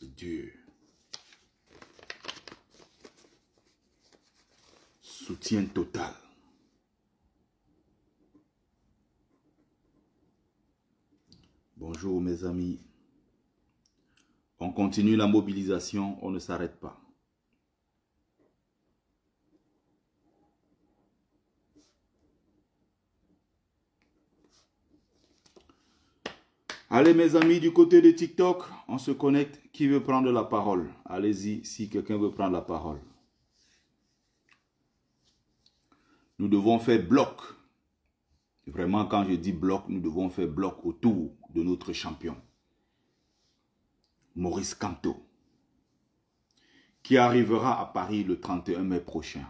Dieu. Soutien total. Bonjour mes amis. On continue la mobilisation, on ne s'arrête pas. Allez mes amis, du côté de TikTok, on se connecte. Qui veut prendre la parole? Allez-y, si quelqu'un veut prendre la parole. Nous devons faire bloc. Vraiment, quand je dis bloc, nous devons faire bloc autour de notre champion. Maurice Kamto, qui arrivera à Paris le 31 mai prochain.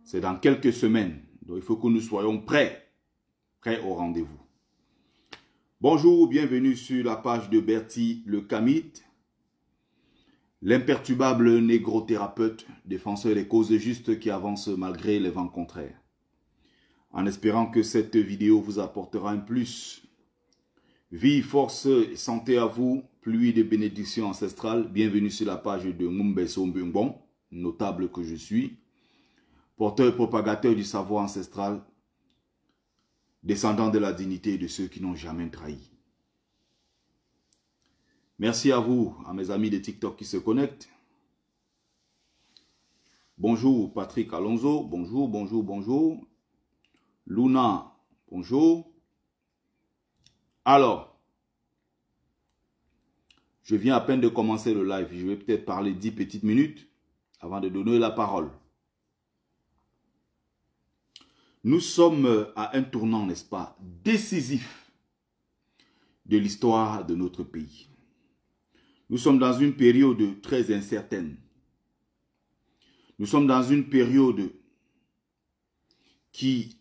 C'est dans quelques semaines. Donc il faut que nous soyons prêts au rendez-vous. Bonjour, bienvenue sur la page de Bertie le Kamit, l'imperturbable négro-thérapeute, défenseur des causes justes qui avance malgré les vents contraires. En espérant que cette vidéo vous apportera un plus. Vie, force et santé à vous, pluie de bénédictions ancestrales. Bienvenue sur la page de Mumbeso Mbungbon, notable que je suis, porteur et propagateur du savoir ancestral, descendant de la dignité et de ceux qui n'ont jamais trahi. Merci à vous, à mes amis de TikTok qui se connectent. Bonjour Patrick Alonso, bonjour, bonjour, bonjour. Luna, bonjour. Alors, je viens à peine de commencer le live. Je vais peut-être parler 10 petites minutes avant de donner la parole. Nous sommes à un tournant, n'est-ce pas, décisif de l'histoire de notre pays. Nous sommes dans une période très incertaine. Nous sommes dans une période qui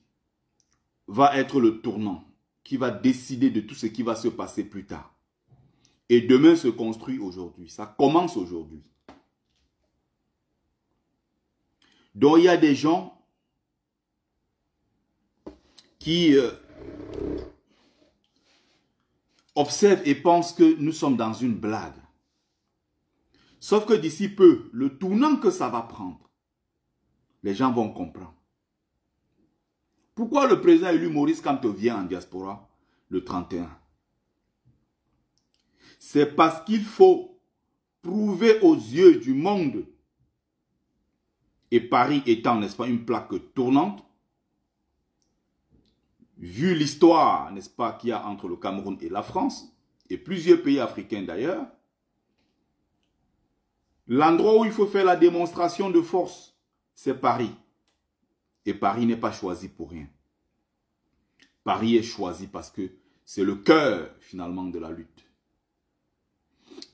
va être le tournant, qui va décider de tout ce qui va se passer plus tard. Et demain se construit aujourd'hui. Ça commence aujourd'hui. Donc il y a des gens qui observent et pensent que nous sommes dans une blague. Sauf que d'ici peu, le tournant que ça va prendre, les gens vont comprendre. Pourquoi le président élu Maurice Kamto vient en diaspora le 31? C'est parce qu'il faut prouver aux yeux du monde, et Paris étant, n'est-ce pas, une plaque tournante, vu l'histoire, n'est-ce pas, qu'il y a entre le Cameroun et la France, et plusieurs pays africains d'ailleurs, l'endroit où il faut faire la démonstration de force, c'est Paris. Et Paris n'est pas choisi pour rien. Paris est choisi parce que c'est le cœur, finalement, de la lutte.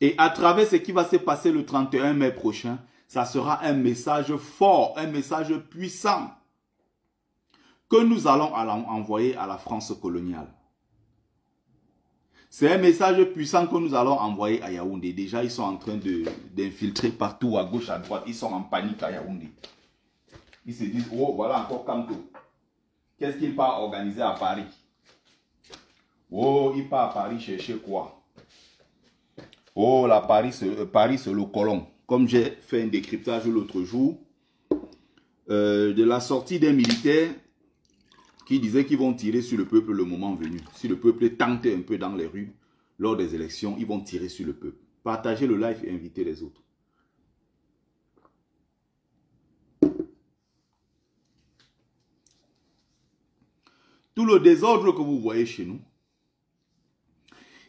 Et à travers ce qui va se passer le 31 mai prochain, ça sera un message fort, un message puissant que nous allons envoyer à la France coloniale. C'est un message puissant que nous allons envoyer à Yaoundé. Déjà, ils sont en train d'infiltrer partout, à gauche, à droite. Ils sont en panique à Yaoundé. Ils se disent, oh, voilà encore Kamto. Qu'est-ce qu'il part organiser à Paris? Oh, il part à Paris chercher quoi? Oh, là, Paris, c'est le colon. Comme j'ai fait un décryptage l'autre jour, de la sortie des militaires qui disaient qu'ils vont tirer sur le peuple le moment venu. Si le peuple est tenté un peu dans les rues, lors des élections, ils vont tirer sur le peuple. Partagez le live et invitez les autres. Tout le désordre que vous voyez chez nous,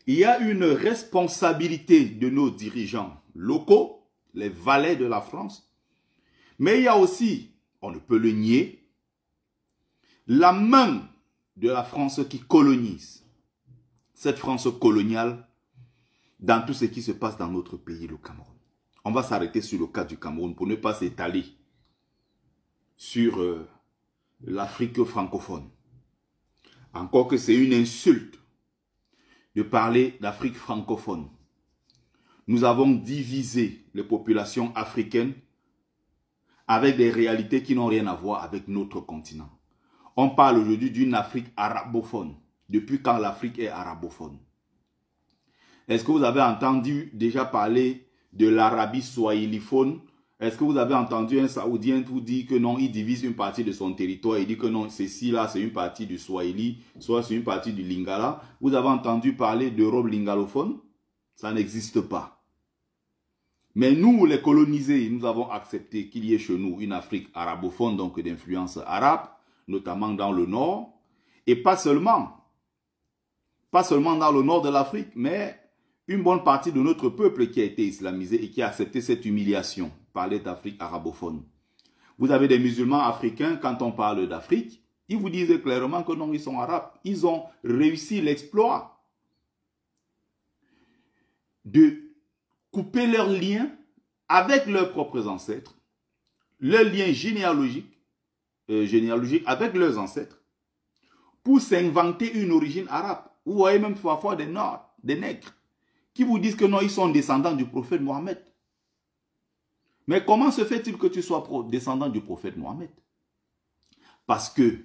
il y a une responsabilité de nos dirigeants locaux, les valets de la France, mais il y a aussi, on ne peut le nier, la main de la France qui colonise. Cette France coloniale dans tout ce qui se passe dans notre pays, le Cameroun. On va s'arrêter sur le cas du Cameroun pour ne pas s'étaler sur l'Afrique francophone. Encore que c'est une insulte de parler d'Afrique francophone. Nous avons divisé les populations africaines avec des réalités qui n'ont rien à voir avec notre continent. On parle aujourd'hui d'une Afrique arabophone. Depuis quand l'Afrique est arabophone? Est-ce que vous avez entendu déjà parler de l'Arabie swahiliphone? Est-ce que vous avez entendu un Saoudien vous dire que non, il divise une partie de son territoire, il dit que non, ceci là, c'est une partie du Swahili, soit c'est une partie du Lingala. Vous avez entendu parler d'Europe lingalophone? Ça n'existe pas. Mais nous, les colonisés, nous avons accepté qu'il y ait chez nous une Afrique arabophone, donc d'influence arabe, notamment dans le nord, et pas seulement dans le nord de l'Afrique, mais une bonne partie de notre peuple qui a été islamisé et qui a accepté cette humiliation, parler d'Afrique arabophone. Vous avez des musulmans africains, quand on parle d'Afrique, ils vous disent clairement que non, ils sont arabes. Ils ont réussi l'exploit de couper leurs liens avec leurs propres ancêtres, leurs liens généalogiques avec leurs ancêtres, pour s'inventer une origine arabe. Vous voyez même parfois des nègres, qui vous disent que non, ils sont descendants du prophète Mohammed. Mais comment se fait-il que tu sois descendant du prophète Mohammed? Parce que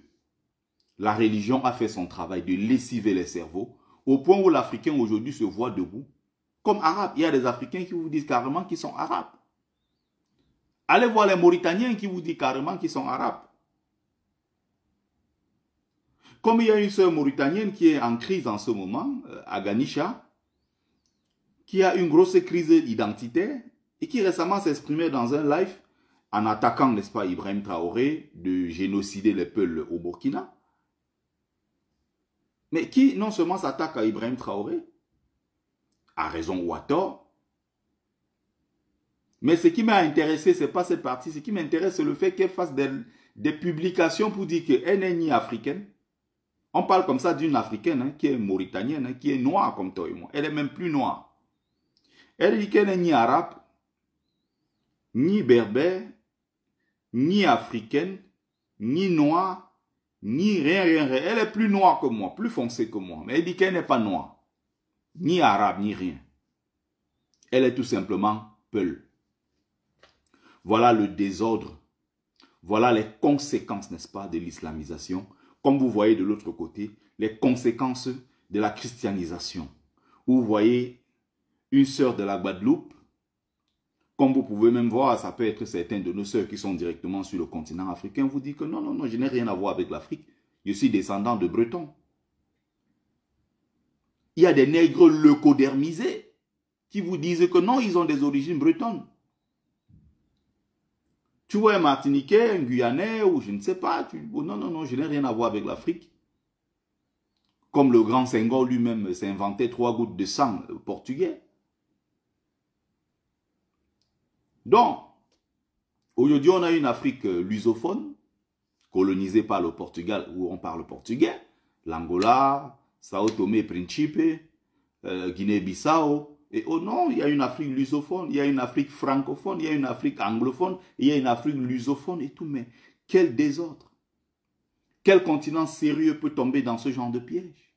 la religion a fait son travail de lessiver les cerveaux, au point où l'Africain aujourd'hui se voit debout comme arabe. Il y a des Africains qui vous disent carrément qu'ils sont arabes. Allez voir les Mauritaniens qui vous disent carrément qu'ils sont arabes. Comme il y a une sœur mauritanienne qui est en crise en ce moment, à Ganisha, qui a une grosse crise identitaire et qui récemment s'exprimait dans un live en attaquant, n'est-ce pas, Ibrahim Traoré de génocider les peuples au Burkina. Mais qui non seulement s'attaque à Ibrahim Traoré, à raison ou à tort, mais ce qui m'a intéressé, ce n'est pas cette partie, ce qui m'intéresse, c'est le fait qu'elle fasse des publications pour dire qu'elle n'est ni africaine. On parle comme ça d'une africaine hein, qui est mauritanienne, hein, qui est noire comme toi et moi. Elle est même plus noire. Elle dit qu'elle n'est ni arabe, ni berbère, ni africaine, ni noire, ni rien. Elle est plus noire que moi, plus foncée que moi. Mais elle dit qu'elle n'est pas noire, ni arabe, ni rien. Elle est tout simplement Peul. Voilà le désordre. Voilà les conséquences, n'est-ce pas, de l'islamisation. Comme vous voyez de l'autre côté, les conséquences de la christianisation. Vous voyez une sœur de la Guadeloupe, comme vous pouvez même voir, ça peut être certains de nos sœurs qui sont directement sur le continent africain, vous dit que non, non, non, je n'ai rien à voir avec l'Afrique. Je suis descendant de Bretons. Il y a des nègres leucodermisés qui vous disent que non, ils ont des origines bretonnes. Tu vois un Martiniquais, un Guyanais, ou je ne sais pas, non, non, non, je n'ai rien à voir avec l'Afrique. Comme le grand Senghor lui-même s'est inventé 3 gouttes de sang portugais. Donc, aujourd'hui, on a une Afrique lusophone, colonisée par le Portugal, où on parle portugais, l'Angola, Sao Tomé et Principe, Guinée-Bissau. Et oh non, il y a une Afrique lusophone, il y a une Afrique francophone, il y a une Afrique anglophone, il y a une Afrique lusophone et tout. Mais quel désordre! Quel continent sérieux peut tomber dans ce genre de piège?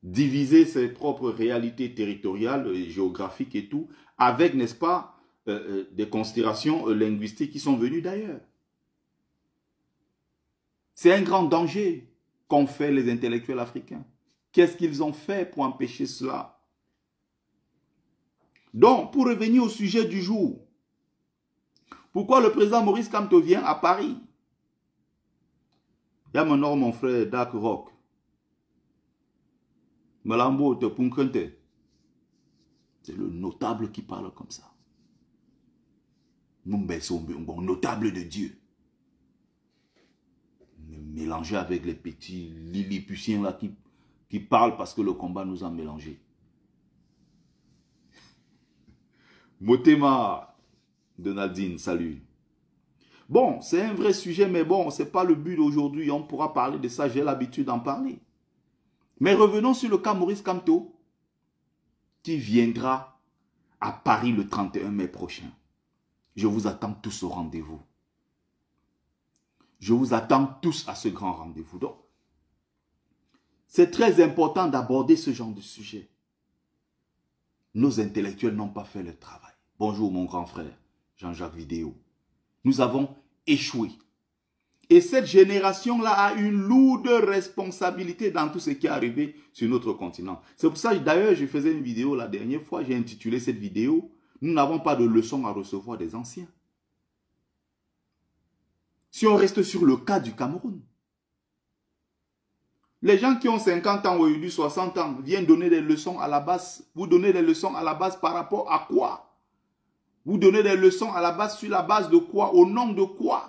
Diviser ses propres réalités territoriales, géographiques et tout, avec, n'est-ce pas, des considérations linguistiques qui sont venues d'ailleurs. C'est un grand danger qu'ont fait les intellectuels africains. Qu'est-ce qu'ils ont fait pour empêcher cela? Donc, pour revenir au sujet du jour, pourquoi le président Maurice Kamto vient à Paris? Il y a mon frère Dark Rock. Malambo te punkrente. C'est le notable qui parle comme ça. Notable de Dieu. Mélangé avec les petits lilliputiens là qui parlent parce que le combat nous a mélangés. Motema, Donaldine, salut. Bon, c'est un vrai sujet, mais bon, ce n'est pas le but d'aujourd'hui. On pourra parler de ça, j'ai l'habitude d'en parler. Mais revenons sur le cas Maurice Kamto, qui viendra à Paris le 31 mai prochain. Je vous attends tous au rendez-vous. Je vous attends tous à ce grand rendez-vous. Donc, c'est très important d'aborder ce genre de sujet. Nos intellectuels n'ont pas fait le travail. Bonjour mon grand frère, Jean-Jacques Vidéo. Nous avons échoué. Et cette génération-là a une lourde responsabilité dans tout ce qui est arrivé sur notre continent. C'est pour ça, d'ailleurs, je faisais une vidéo la dernière fois, j'ai intitulé cette vidéo « Nous n'avons pas de leçons à recevoir des anciens ». Si on reste sur le cas du Cameroun, les gens qui ont 50 ans ou 60 ans viennent donner des leçons à la base. Vous donnez des leçons à la base par rapport à quoi? Vous donnez des leçons à la base sur la base de quoi? Au nom de quoi?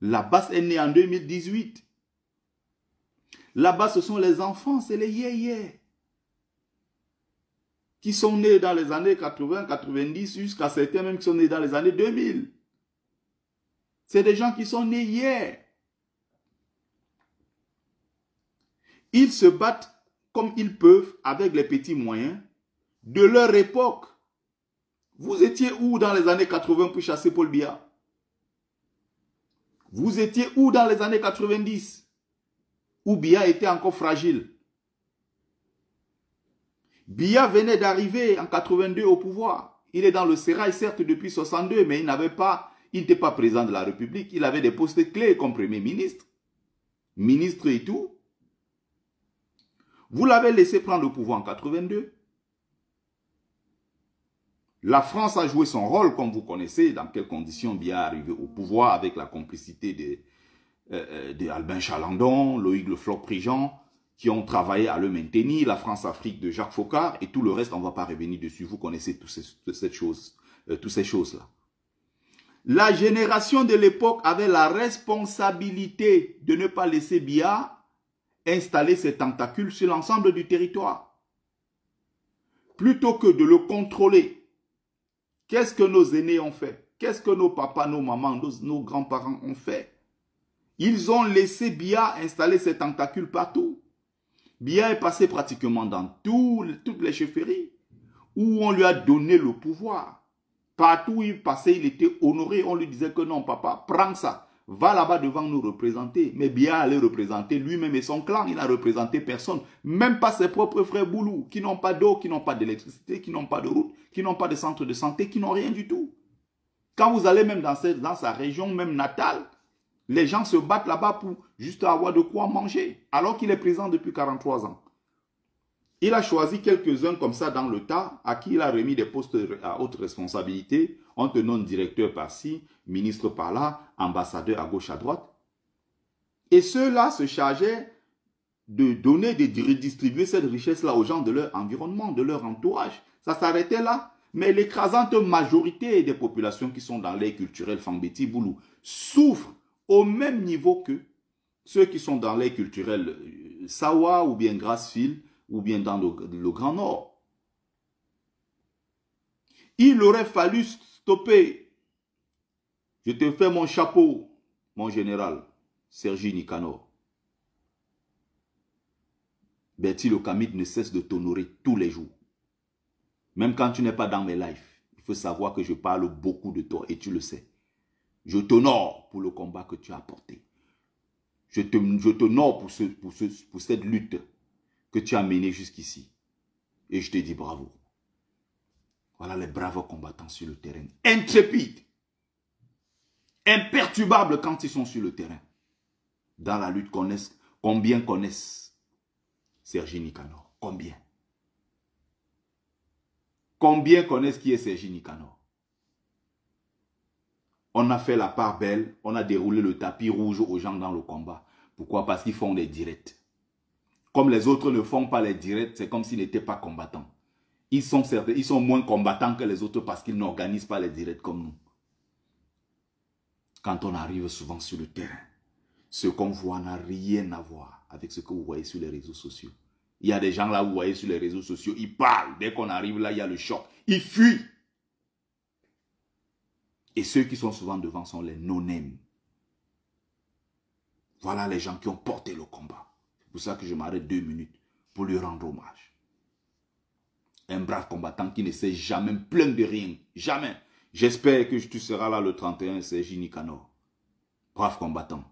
La base est née en 2018. Là-bas, ce sont les enfants, c'est les yéyés qui sont nés dans les années 80, 90, jusqu'à certains même qui sont nés dans les années 2000. C'est des gens qui sont nés hier. Ils se battent comme ils peuvent avec les petits moyens de leur époque. Vous étiez où dans les années 80 pour chasser Paul Biya? Vous étiez où dans les années 90 où Biya était encore fragile? Biya venait d'arriver en 82 au pouvoir. Il est dans le sérail certes depuis 62, mais il n'était pas président de la République. Il avait des postes clés comme Premier ministre, ministre et tout. Vous l'avez laissé prendre le pouvoir en 82. La France a joué son rôle, comme vous connaissez, dans quelles conditions Biya est arrivé au pouvoir avec la complicité de Albin Chalandon, Loïc Le Floch-Prigent, qui ont travaillé à le maintenir, la France-Afrique de Jacques Faucard et tout le reste, on ne va pas revenir dessus. Vous connaissez toutes ces choses-là. La génération de l'époque avait la responsabilité de ne pas laisser Biya installer ses tentacules sur l'ensemble du territoire. Plutôt que de le contrôler, qu'est-ce que nos aînés ont fait? Qu'est-ce que nos papas, nos mamans, nos grands-parents ont fait? Ils ont laissé Biya installer ses tentacules partout. Biya est passé pratiquement dans toutes les chefferies où on lui a donné le pouvoir. Partout où il passait, il était honoré. On lui disait que non, papa, prends ça. Va là-bas devant nous représenter. Mais Biya allait représenter lui-même et son clan. Il n'a représenté personne. Même pas ses propres frères Boulou, qui n'ont pas d'eau, qui n'ont pas d'électricité, qui n'ont pas de route, qui n'ont pas de centre de santé, qui n'ont rien du tout. Quand vous allez même dans sa région même natale, les gens se battent là-bas pour juste avoir de quoi manger. Alors qu'il est président depuis 43 ans. Il a choisi quelques-uns comme ça dans le tas, à qui il a remis des postes à haute responsabilité. On te nomme directeur par-ci, ministre par-là, ambassadeur à gauche, à droite. Et ceux-là se chargeaient de donner, de redistribuer cette richesse-là aux gens de leur environnement, de leur entourage. Ça s'arrêtait là. Mais l'écrasante majorité des populations qui sont dans l'ère culturelle Fambeti Boulou souffrent au même niveau que ceux qui sont dans l'ère culturelle Sawa ou bien Grassfield, ou bien dans le Grand Nord. Il aurait fallu stopper. Je te fais mon chapeau, mon général, Sergi Nicanor. Bertie Locamide ne cesse de t'honorer tous les jours. Même quand tu n'es pas dans mes lives, il faut savoir que je parle beaucoup de toi et tu le sais. Je t'honore pour le combat que tu as apporté. Je t'honore pour cette lutte que tu as menée jusqu'ici. Et je te dis bravo. Voilà les braves combattants sur le terrain. Intrépides. Imperturbables quand ils sont sur le terrain. Dans la lutte, combien connaissent Sergi Nicanor? Combien? Combien connaissent qui est Sergi Nicanor? On a fait la part belle, on a déroulé le tapis rouge aux gens dans le combat. Pourquoi? Parce qu'ils font des directs. Comme les autres ne font pas les directs, c'est comme s'ils n'étaient pas combattants. Ils sont moins combattants que les autres parce qu'ils n'organisent pas les directs comme nous. Quand on arrive souvent sur le terrain, ce qu'on voit n'a rien à voir avec ce que vous voyez sur les réseaux sociaux. Il y a des gens là, vous voyez sur les réseaux sociaux, ils parlent. Dès qu'on arrive là, il y a le choc. Ils fuient. Et ceux qui sont souvent devant sont les no-name. Voilà les gens qui ont porté le combat. C'est pour ça que je m'arrête 2 minutes pour lui rendre hommage. Un brave combattant qui ne s'est jamais plaint de rien. Jamais. J'espère que tu seras là le 31, Sergi Nicanor. Brave combattant.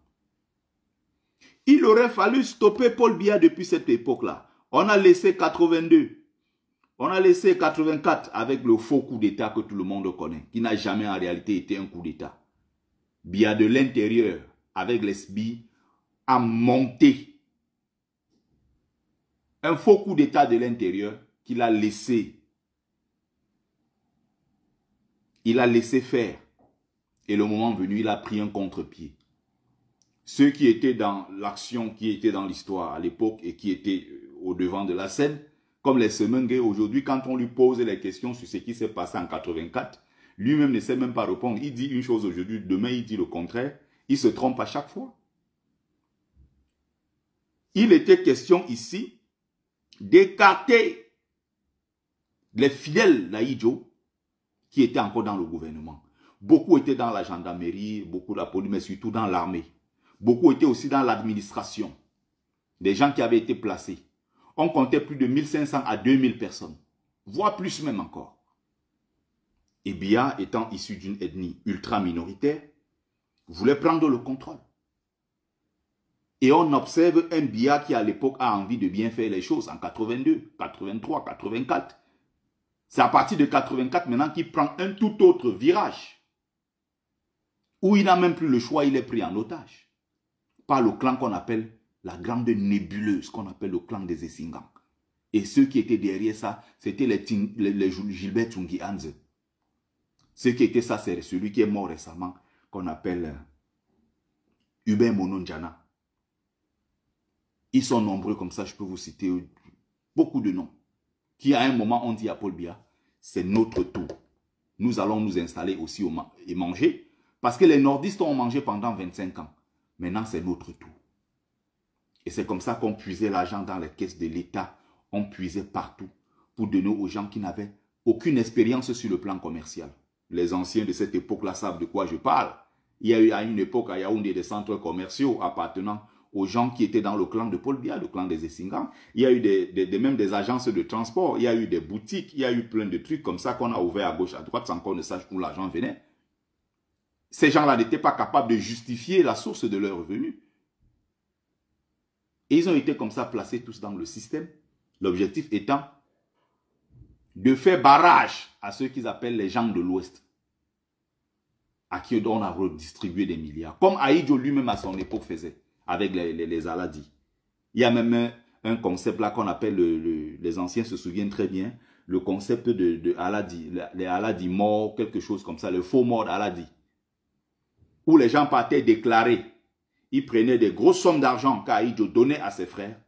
Il aurait fallu stopper Paul Biya depuis cette époque-là. On a laissé 82. On a laissé 84 avec le faux coup d'État que tout le monde connaît, qui n'a jamais en réalité été un coup d'État. Biya de l'intérieur, avec les SBI, a monté un faux coup d'état de l'intérieur qu'il a laissé. Il a laissé faire. Et le moment venu, il a pris un contre-pied. Ceux qui étaient dans l'action, qui étaient dans l'histoire à l'époque et qui étaient au devant de la scène, comme les Semengue aujourd'hui, quand on lui pose les questions sur ce qui s'est passé en 84, lui-même ne sait même pas répondre. Il dit une chose aujourd'hui, demain il dit le contraire. Il se trompe à chaque fois. Il était question ici d'écarter les fidèles d'Ahidjo qui étaient encore dans le gouvernement. Beaucoup étaient dans la gendarmerie, beaucoup de la police, mais surtout dans l'armée. Beaucoup étaient aussi dans l'administration. Des gens qui avaient été placés. On comptait plus de 1500 à 2000 personnes, voire plus même encore. Et Biya, étant issu d'une ethnie ultra minoritaire, voulait prendre le contrôle. Et on observe un Biya qui à l'époque a envie de bien faire les choses en 82, 83, 84. C'est à partir de 84 maintenant qu'il prend un tout autre virage. Où il n'a même plus le choix, il est pris en otage. Par le clan qu'on appelle la grande nébuleuse, qu'on appelle le clan des Essingans. Et ceux qui étaient derrière ça, c'était les Gilbert Tsungi Hanze. Ce qui était ça, c'est celui qui est mort récemment, qu'on appelle Hubert Mononjana. Ils sont nombreux comme ça, je peux vous citer beaucoup de noms. Qui à un moment ont dit à Paul Biya, c'est notre tour. Nous allons nous installer aussi et manger. Parce que les nordistes ont mangé pendant 25 ans. Maintenant, c'est notre tour. Et c'est comme ça qu'on puisait l'argent dans les caisses de l'État. On puisait partout pour donner aux gens qui n'avaient aucune expérience sur le plan commercial. Les anciens de cette époque-là savent de quoi je parle. Il y a eu à une époque à Yaoundé des centres commerciaux appartenant aux gens qui étaient dans le clan de Paul Biya, le clan des Essingans. Il y a eu même des agences de transport, il y a eu des boutiques, il y a eu plein de trucs comme ça qu'on a ouvert à gauche, à droite sans qu'on ne sache où l'argent venait. Ces gens-là n'étaient pas capables de justifier la source de leurs revenus. Et ils ont été comme ça placés tous dans le système. L'objectif étant de faire barrage à ceux qu'ils appellent les gens de l'Ouest, à qui on a redistribué des milliards. Comme Ahidjo lui-même à son époque faisait, avec les Aladis. Il y a même un concept là qu'on appelle, les anciens se souviennent très bien, le concept de Aladi, les Aladi morts, quelque chose comme ça, le faux mort d'Aladi. Où les gens partaient déclarer. Ils prenaient des grosses sommes d'argent qu'Ahidjo donnait à ses frères.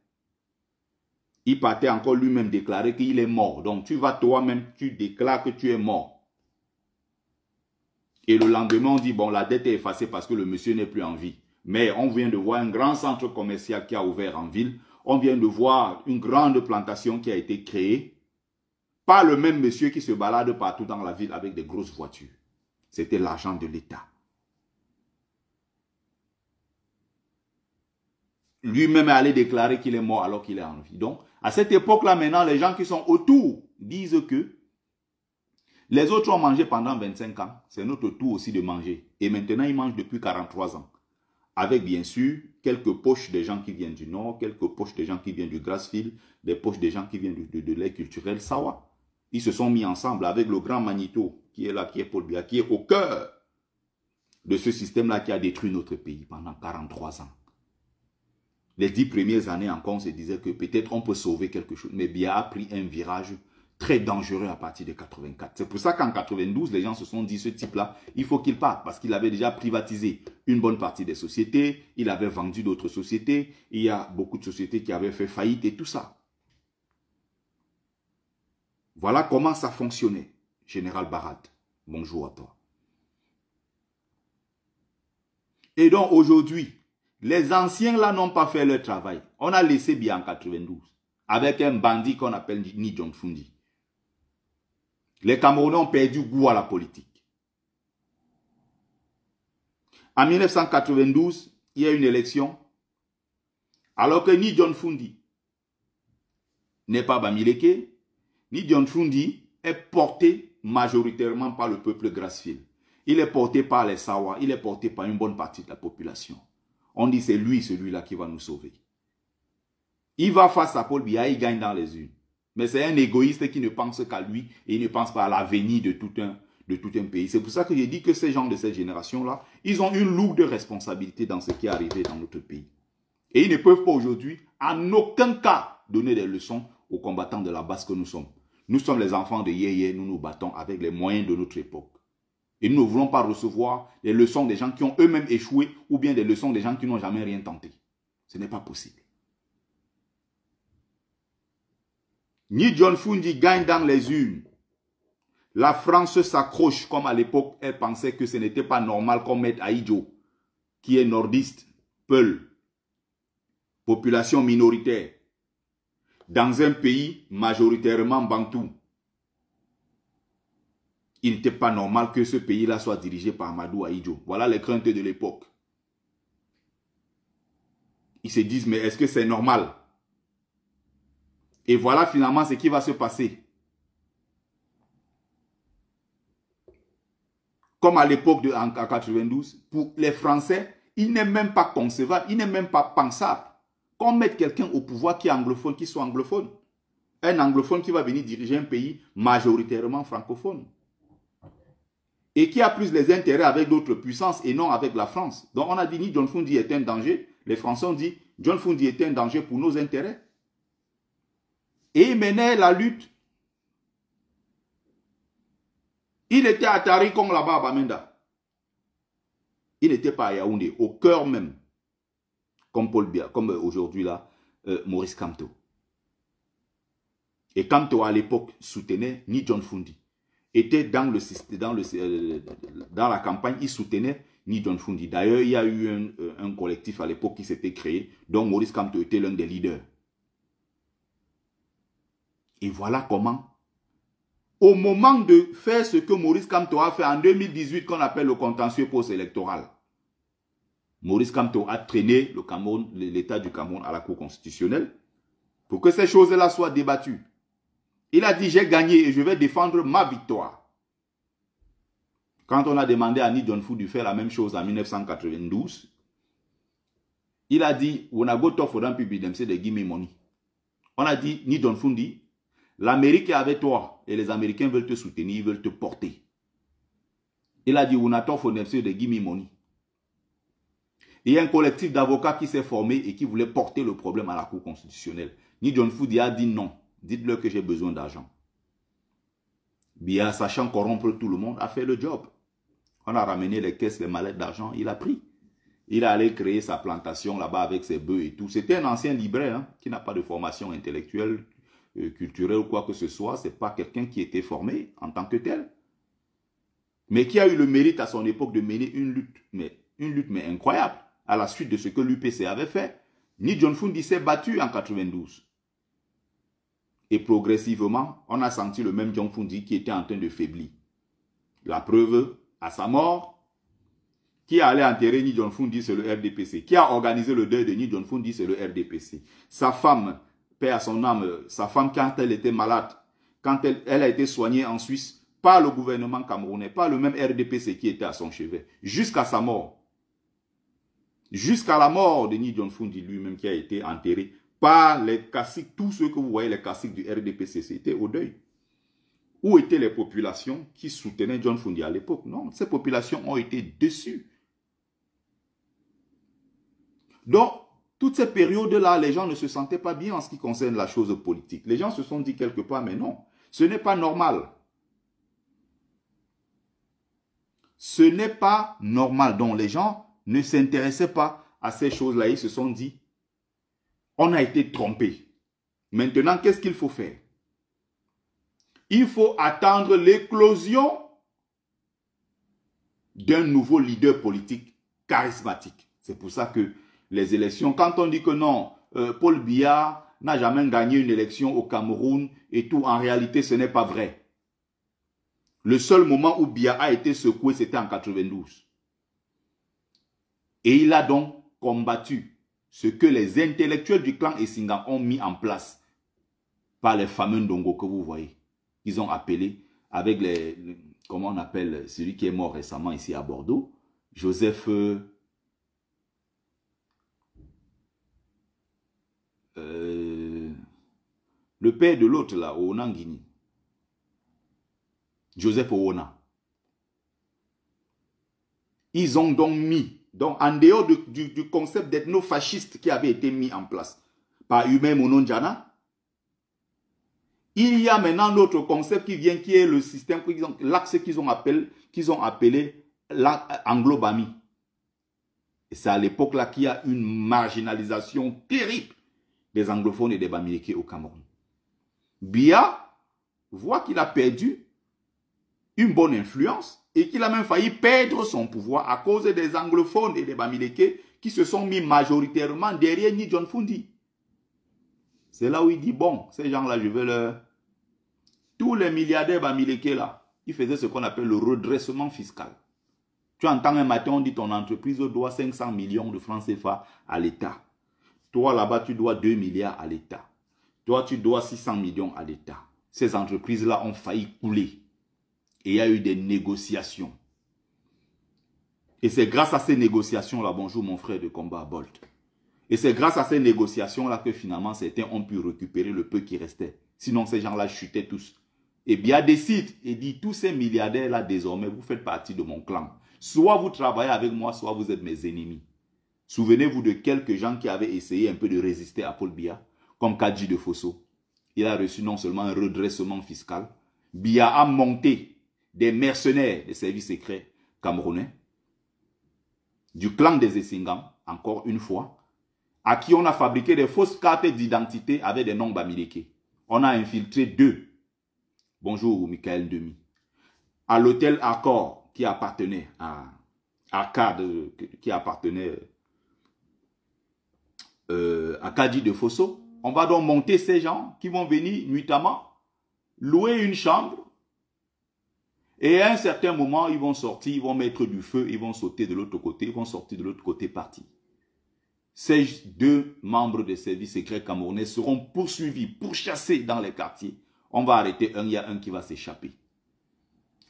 Il partait encore lui-même déclarer qu'il est mort. Donc tu vas toi-même, tu déclares que tu es mort. Et le lendemain, on dit, bon, la dette est effacée parce que le monsieur n'est plus en vie. Mais on vient de voir un grand centre commercial qui a ouvert en ville. On vient de voir une grande plantation qui a été créée par le même monsieur qui se balade partout dans la ville avec des grosses voitures. C'était l'argent de l'État. Lui-même est allé déclarer qu'il est mort alors qu'il est en vie. Donc, à cette époque-là, maintenant, les gens qui sont autour disent que les autres ont mangé pendant 25 ans. C'est notre tour aussi de manger. Et maintenant, ils mangent depuis 43 ans. Avec, bien sûr, quelques poches des gens qui viennent du Nord, quelques poches des gens qui viennent du Grassfield, des poches des gens qui viennent de l'air culturel Sawa. Ils se sont mis ensemble avec le grand Manito, qui est là, qui est Paul Biya, qui est au cœur de ce système-là qui a détruit notre pays pendant 43 ans. Les 10 premières années encore, on se disait que peut-être on peut sauver quelque chose. Mais Biya a pris un virage très dangereux à partir de 84. C'est pour ça qu'en 92, les gens se sont dit, ce type-là, il faut qu'il parte. Parce qu'il avait déjà privatisé une bonne partie des sociétés. Il avait vendu d'autres sociétés. Il y a beaucoup de sociétés qui avaient fait faillite et tout ça. Voilà comment ça fonctionnait. Général Barat, bonjour à toi. Et donc aujourd'hui, les anciens là n'ont pas fait leur travail. On a laissé Biya en 92 avec un bandit qu'on appelle Ni John Fundi. Les Camerounais ont perdu goût à la politique. En 1992, il y a une élection, alors que Ni John Fundi n'est pas Bamileke, Ni John Fundi est porté majoritairement par le peuple Grassfield. Il est porté par les Sawa, il est porté par une bonne partie de la population. On dit c'est lui, celui-là qui va nous sauver. Il va face à Paul Biya, il gagne dans les urnes. Mais c'est un égoïste qui ne pense qu'à lui et il ne pense pas à l'avenir de de tout un pays. C'est pour ça que j'ai dit que ces gens de cette génération-là, ils ont une lourde responsabilité dans ce qui est arrivé dans notre pays. Et ils ne peuvent pas aujourd'hui, en aucun cas, donner des leçons aux combattants de la base que nous sommes. Nous sommes les enfants de Yéyé, nous nous battons avec les moyens de notre époque. Et nous ne voulons pas recevoir les leçons des gens qui ont eux-mêmes échoué ou bien des leçons des gens qui n'ont jamais rien tenté. Ce n'est pas possible. Ni John Fundi gagne dans les urnes. La France s'accroche comme à l'époque, elle pensait que ce n'était pas normal qu'on mette Aïdjo, qui est nordiste, Peul, population minoritaire, dans un pays majoritairement bantou. Il n'était pas normal que ce pays-là soit dirigé par Amadou Aïdjo. Voilà les craintes de l'époque. Ils se disent, mais est-ce que c'est normal? Et voilà finalement ce qui va se passer. Comme à l'époque en 92, pour les Français, il n'est même pas concevable, il n'est même pas pensable qu'on mette quelqu'un au pouvoir qui est anglophone, qui soit anglophone. Un anglophone qui va venir diriger un pays majoritairement francophone. Et qui a plus les intérêts avec d'autres puissances et non avec la France. Donc on a dit ni John Fundi est un danger. Les Français ont dit John Fundi est un danger pour nos intérêts. Et il menait la lutte. Il était à Tarinkong là-bas à Bamenda. Il n'était pas à Yaoundé, au cœur même. Comme Paul Biya, comme aujourd'hui là, Maurice Kamto. Et Kamto à l'époque soutenait ni John Fundi. Était dans la campagne, il soutenait ni John Fundi. D'ailleurs, il y a eu un collectif à l'époque qui s'était créé, dont Maurice Kamto était l'un des leaders. Et voilà comment, au moment de faire ce que Maurice Kamto a fait en 2018, qu'on appelle le contentieux post-électoral, Maurice Kamto a traîné le Cameroun, l'État du Cameroun à la Cour constitutionnelle pour que ces choses-là soient débattues. Il a dit, j'ai gagné et je vais défendre ma victoire. Quand on a demandé à Ni John Fundi de faire la même chose en 1992, il a dit, on a go talk for them people, them say they give me money. On a dit, Ni John Fundi, l'Amérique est avec toi et les Américains veulent te soutenir, ils veulent te porter. Il a dit, on a talk for them, say they give me money. Il y a un collectif d'avocats qui s'est formé et qui voulait porter le problème à la Cour constitutionnelle. Ni John Fundi a dit non. Dites-leur que j'ai besoin d'argent. Biya, sachant corrompre tout le monde, a fait le job. On a ramené les caisses, les mallettes d'argent, il a pris. Il a allé créer sa plantation là-bas avec ses bœufs et tout. C'était un ancien libraire hein, qui n'a pas de formation intellectuelle, culturelle ou quoi que ce soit. Ce n'est pas quelqu'un qui était formé en tant que tel. Mais qui a eu le mérite à son époque de mener une lutte mais incroyable, à la suite de ce que l'UPC avait fait. Ni John Fundi s'est battu en 92. Et progressivement, on a senti le même John Fundi qui était en train de faiblir. La preuve, à sa mort, qui allait enterrer Ni John Fundi, c'est le RDPC. Qui a organisé le deuil de Ni John Fundi, c'est le RDPC. Sa femme, paix à son âme, sa femme quand elle était malade, quand elle a été soignée en Suisse, par le gouvernement camerounais, par le même RDPC qui était à son chevet, jusqu'à sa mort. Jusqu'à la mort de Ni John Fundi lui-même qui a été enterré par les caciques, tous ceux que vous voyez, les caciques du RDPC, c'était au deuil. Où étaient les populations qui soutenaient John Fundi à l'époque? Non, ces populations ont été déçues. Donc, toutes ces périodes-là, les gens ne se sentaient pas bien en ce qui concerne la chose politique. Les gens se sont dit quelque part, mais non, ce n'est pas normal. Ce n'est pas normal. Donc, les gens ne s'intéressaient pas à ces choses-là. Ils se sont dit, on a été trompé. Maintenant, qu'est-ce qu'il faut faire? Il faut attendre l'éclosion d'un nouveau leader politique charismatique. C'est pour ça que les élections, quand on dit que non, Paul Biya n'a jamais gagné une élection au Cameroun et tout, en réalité, ce n'est pas vrai. Le seul moment où Biya a été secoué, c'était en 92. Et il a donc combattu ce que les intellectuels du clan Essinga ont mis en place par les fameux Ndongo que vous voyez. Ils ont appelé avec comment on appelle celui qui est mort récemment ici à Bordeaux, Joseph le père de l'autre là, au Nangini. Joseph Owona. Ils ont donc mis, donc en dehors du concept d'ethno-fasciste qui avait été mis en place par Humain Mononjana, il y a maintenant notre concept qui vient, qui est le système, l'axe qu'ils ont appelé l'anglobamie. Et c'est à l'époque là qu'il y a une marginalisation terrible des anglophones et des bamileke au Cameroun. Biya voit qu'il a perdu une bonne influence et qu'il a même failli perdre son pouvoir à cause des anglophones et des bamileke qui se sont mis majoritairement derrière Ni John Fundi. C'est là où il dit, bon, ces gens-là, je veux leur... Tous les milliardaires bamileke là, ils faisaient ce qu'on appelle le redressement fiscal. Tu entends un matin, on dit ton entreprise doit 500 millions de francs CFA à l'État. Toi, là-bas, tu dois 2 milliards à l'État. Toi, tu dois 600 millions à l'État. Ces entreprises-là ont failli couler. Et il y a eu des négociations. Et c'est grâce à ces négociations-là, bonjour mon frère de combat Bolt. Et c'est grâce à ces négociations-là que finalement, certains ont pu récupérer le peu qui restait. Sinon, ces gens-là chutaient tous. Et Biya décide et dit, tous ces milliardaires-là, désormais, vous faites partie de mon clan. Soit vous travaillez avec moi, soit vous êtes mes ennemis. Souvenez-vous de quelques gens qui avaient essayé un peu de résister à Paul Biya, comme Kadji de Fosso. Il a reçu non seulement un redressement fiscal, Biya a monté des mercenaires des services secrets camerounais, du clan des Essingam, encore une fois, à qui on a fabriqué des fausses cartes d'identité avec des noms bamileke. On a infiltré 2. Bonjour, Michael Demi. À l'hôtel Accor, qui appartenait à Arcade, qui appartenait à Kadji de Fosso. On va donc monter ces gens qui vont venir nuitamment louer une chambre. Et à un certain moment, ils vont sortir, ils vont mettre du feu, ils vont sauter de l'autre côté, ils vont sortir de l'autre côté partir. Ces 2 membres des services secrets camerounais seront poursuivis, pourchassés dans les quartiers. On va arrêter un, il y a un qui va s'échapper.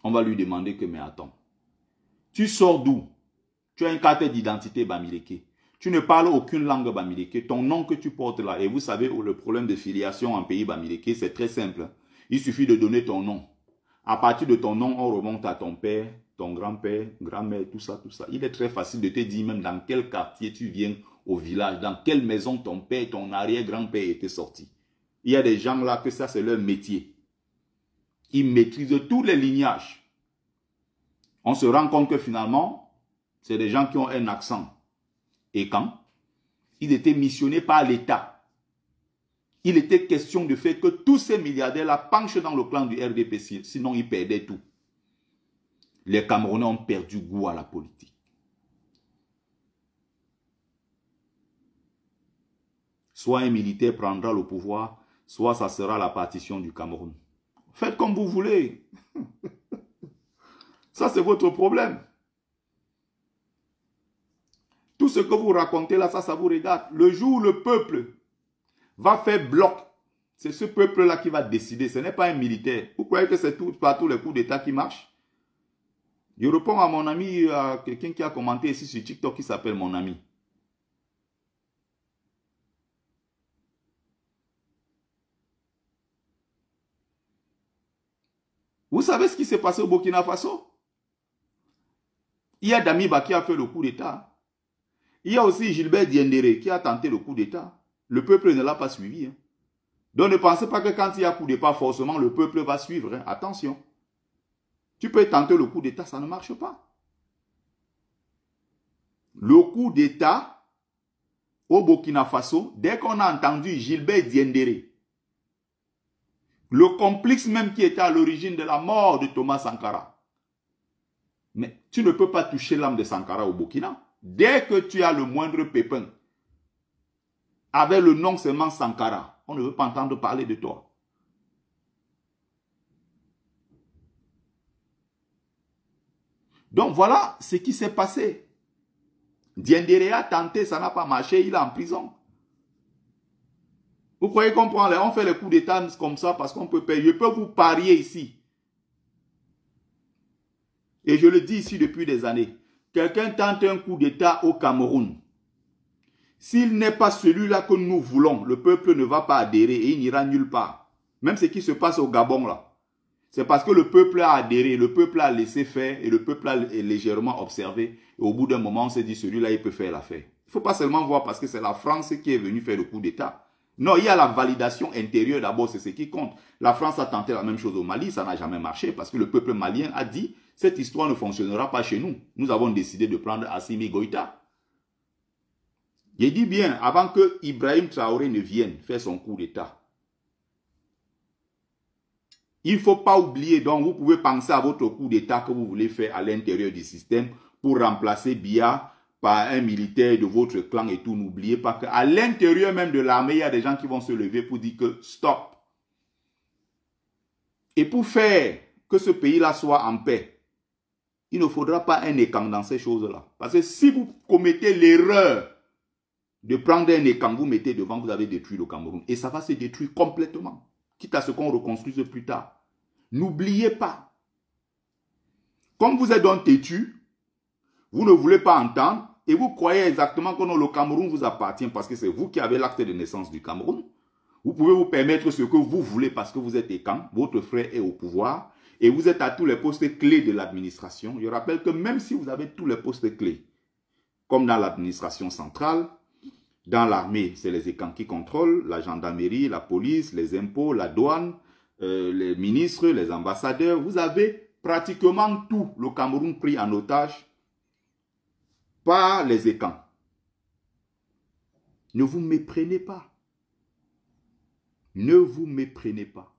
On va lui demander que, mais attends, tu sors d'où? Tu as une carte d'identité bamileke. Tu ne parles aucune langue bamileke. Ton nom que tu portes là, et vous savez, le problème de filiation en pays bamileke, c'est très simple. Il suffit de donner ton nom. À partir de ton nom, on remonte à ton père, ton grand-père, grand-mère, tout ça, tout ça. Il est très facile de te dire même dans quel quartier tu viens au village, dans quelle maison ton père, ton arrière-grand-père était sorti. Il y a des gens là que ça c'est leur métier. Ils maîtrisent tous les lignages. On se rend compte que finalement, c'est des gens qui ont un accent. Et quand ils étaient missionnés par l'État, il était question de faire que tous ces milliardaires-là penchent dans le clan du RDPC, sinon ils perdaient tout. Les Camerounais ont perdu goût à la politique. Soit un militaire prendra le pouvoir, soit ça sera la partition du Cameroun. Faites comme vous voulez. Ça, c'est votre problème. Tout ce que vous racontez là, ça vous regarde. Le jour où le peuple va faire bloc, c'est ce peuple-là qui va décider. Ce n'est pas un militaire. Vous croyez que c'est pas tous les coups d'État qui marchent? Je réponds à mon ami, à quelqu'un qui a commenté ici sur TikTok qui s'appelle mon ami. Vous savez ce qui s'est passé au Burkina Faso? Il y a Damiba qui a fait le coup d'État. Il y a aussi Gilbert Diendéré qui a tenté le coup d'État. Le peuple ne l'a pas suivi. Hein. Donc ne pensez pas que quand il y a coup d'État, forcément le peuple va suivre. Hein. Attention. Tu peux tenter le coup d'État, ça ne marche pas. Le coup d'État au Burkina Faso, dès qu'on a entendu Gilbert Diendéré, le complice même qui était à l'origine de la mort de Thomas Sankara. Mais tu ne peux pas toucher l'âme de Sankara au Burkina. Dès que tu as le moindre pépin, avec le nom seulement Sankara, on ne veut pas entendre parler de toi. Donc voilà ce qui s'est passé. Diendéré a tenté, ça n'a pas marché, il est en prison. Vous croyez qu'on prend on fait les coups d'État comme ça parce qu'on peut payer. Je peux vous parier ici. Et je le dis ici depuis des années. Quelqu'un tente un coup d'État au Cameroun. S'il n'est pas celui-là que nous voulons, le peuple ne va pas adhérer et il n'ira nulle part. Même ce qui se passe au Gabon là. C'est parce que le peuple a adhéré, le peuple a laissé faire et le peuple a légèrement observé. Et au bout d'un moment, on s'est dit, celui-là, il peut faire l'affaire. Il ne faut pas seulement voir parce que c'est la France qui est venue faire le coup d'État. Non, il y a la validation intérieure d'abord, c'est ce qui compte. La France a tenté la même chose au Mali, ça n'a jamais marché parce que le peuple malien a dit, cette histoire ne fonctionnera pas chez nous. Nous avons décidé de prendre Assimi Goïta. J'ai dit bien, avant que Ibrahim Traoré ne vienne faire son coup d'État, il ne faut pas oublier, donc vous pouvez penser à votre coup d'État que vous voulez faire à l'intérieur du système pour remplacer Biya par un militaire de votre clan et tout. N'oubliez pas qu'à l'intérieur même de l'armée, il y a des gens qui vont se lever pour dire que stop. Et pour faire que ce pays-là soit en paix, il ne faudra pas un écran dans ces choses-là. Parce que si vous commettez l'erreur de prendre un écran, vous mettez devant, vous avez détruit le Cameroun. Et ça va se détruire complètement. Quitte à ce qu'on reconstruise plus tard. N'oubliez pas. Comme vous êtes donc têtu, vous ne voulez pas entendre et vous croyez exactement que non, le Cameroun vous appartient parce que c'est vous qui avez l'acte de naissance du Cameroun. Vous pouvez vous permettre ce que vous voulez parce que vous êtes écan, votre frère est au pouvoir et vous êtes à tous les postes clés de l'administration. Je rappelle que même si vous avez tous les postes clés, comme dans l'administration centrale, dans l'armée, c'est les écans qui contrôlent, la gendarmerie, la police, les impôts, la douane, les ministres, les ambassadeurs. Vous avez pratiquement tout le Cameroun pris en otage par les écans. Ne vous méprenez pas. Ne vous méprenez pas.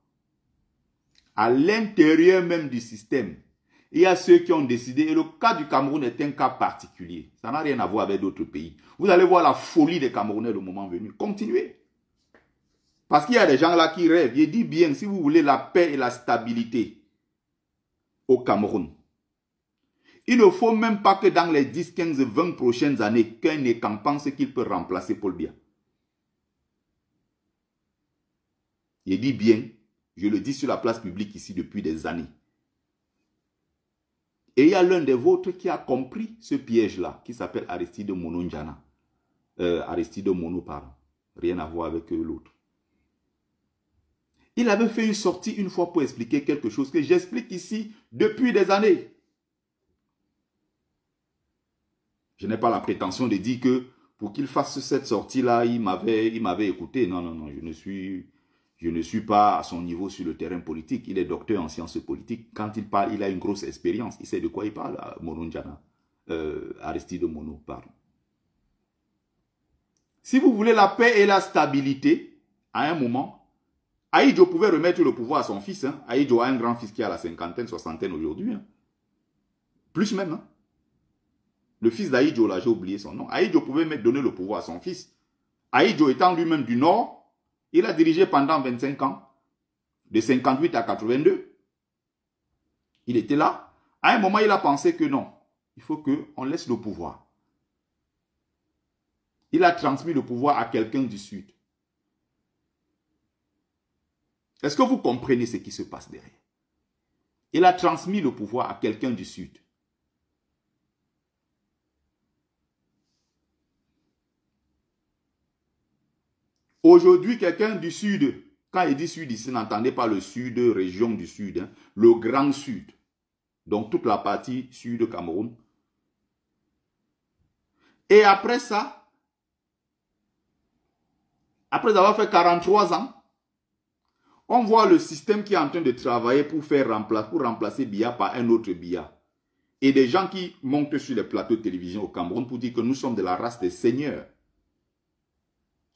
À l'intérieur même du système, il y a ceux qui ont décidé, et le cas du Cameroun est un cas particulier. Ça n'a rien à voir avec d'autres pays. Vous allez voir la folie des Camerounais le moment venu. Continuez. Parce qu'il y a des gens là qui rêvent. Je dis bien, si vous voulez la paix et la stabilité au Cameroun, il ne faut même pas que dans les 10, 15, 20 prochaines années, qu'un écan pense qu'il peut remplacer Paul Biya. Je dis bien, je le dis sur la place publique ici depuis des années. Et il y a l'un des vôtres qui a compris ce piège-là, qui s'appelle Aristide Mono Njana. Aristide Mono, pardon. Rien à voir avec l'autre. Il avait fait une sortie une fois pour expliquer quelque chose que j'explique ici depuis des années. Je n'ai pas la prétention de dire que pour qu'il fasse cette sortie-là, il m'avait écouté. Non, non, non, je ne suis pas à son niveau sur le terrain politique. Il est docteur en sciences politiques. Quand il parle, il a une grosse expérience. Il sait de quoi il parle, Mono Njana. Aristide Mono, pardon. Si vous voulez la paix et la stabilité, à un moment, Ahidjo pouvait remettre le pouvoir à son fils. Hein. Ahidjo a un grand-fils qui a la cinquantaine, soixantaine aujourd'hui. Hein. Plus même. Hein. Le fils d'Ahidjo, là, j'ai oublié son nom. Ahidjo pouvait donner le pouvoir à son fils. Ahidjo étant lui-même du Nord, il a dirigé pendant 25 ans, de 58 à 82. Il était là. À un moment, il a pensé que non, il faut qu'on laisse le pouvoir. Il a transmis le pouvoir à quelqu'un du Sud. Est-ce que vous comprenez ce qui se passe derrière? Il a transmis le pouvoir à quelqu'un du Sud. Aujourd'hui, quelqu'un du Sud, quand il dit Sud ici, n'entendez pas le Sud, région du Sud, hein, le Grand Sud. Donc toute la partie Sud Cameroun. Et après ça, après avoir fait 43 ans, on voit le système qui est en train de travailler pour remplacer Biya par un autre Biya. Et des gens qui montent sur les plateaux de télévision au Cameroun pour dire que nous sommes de la race des seigneurs.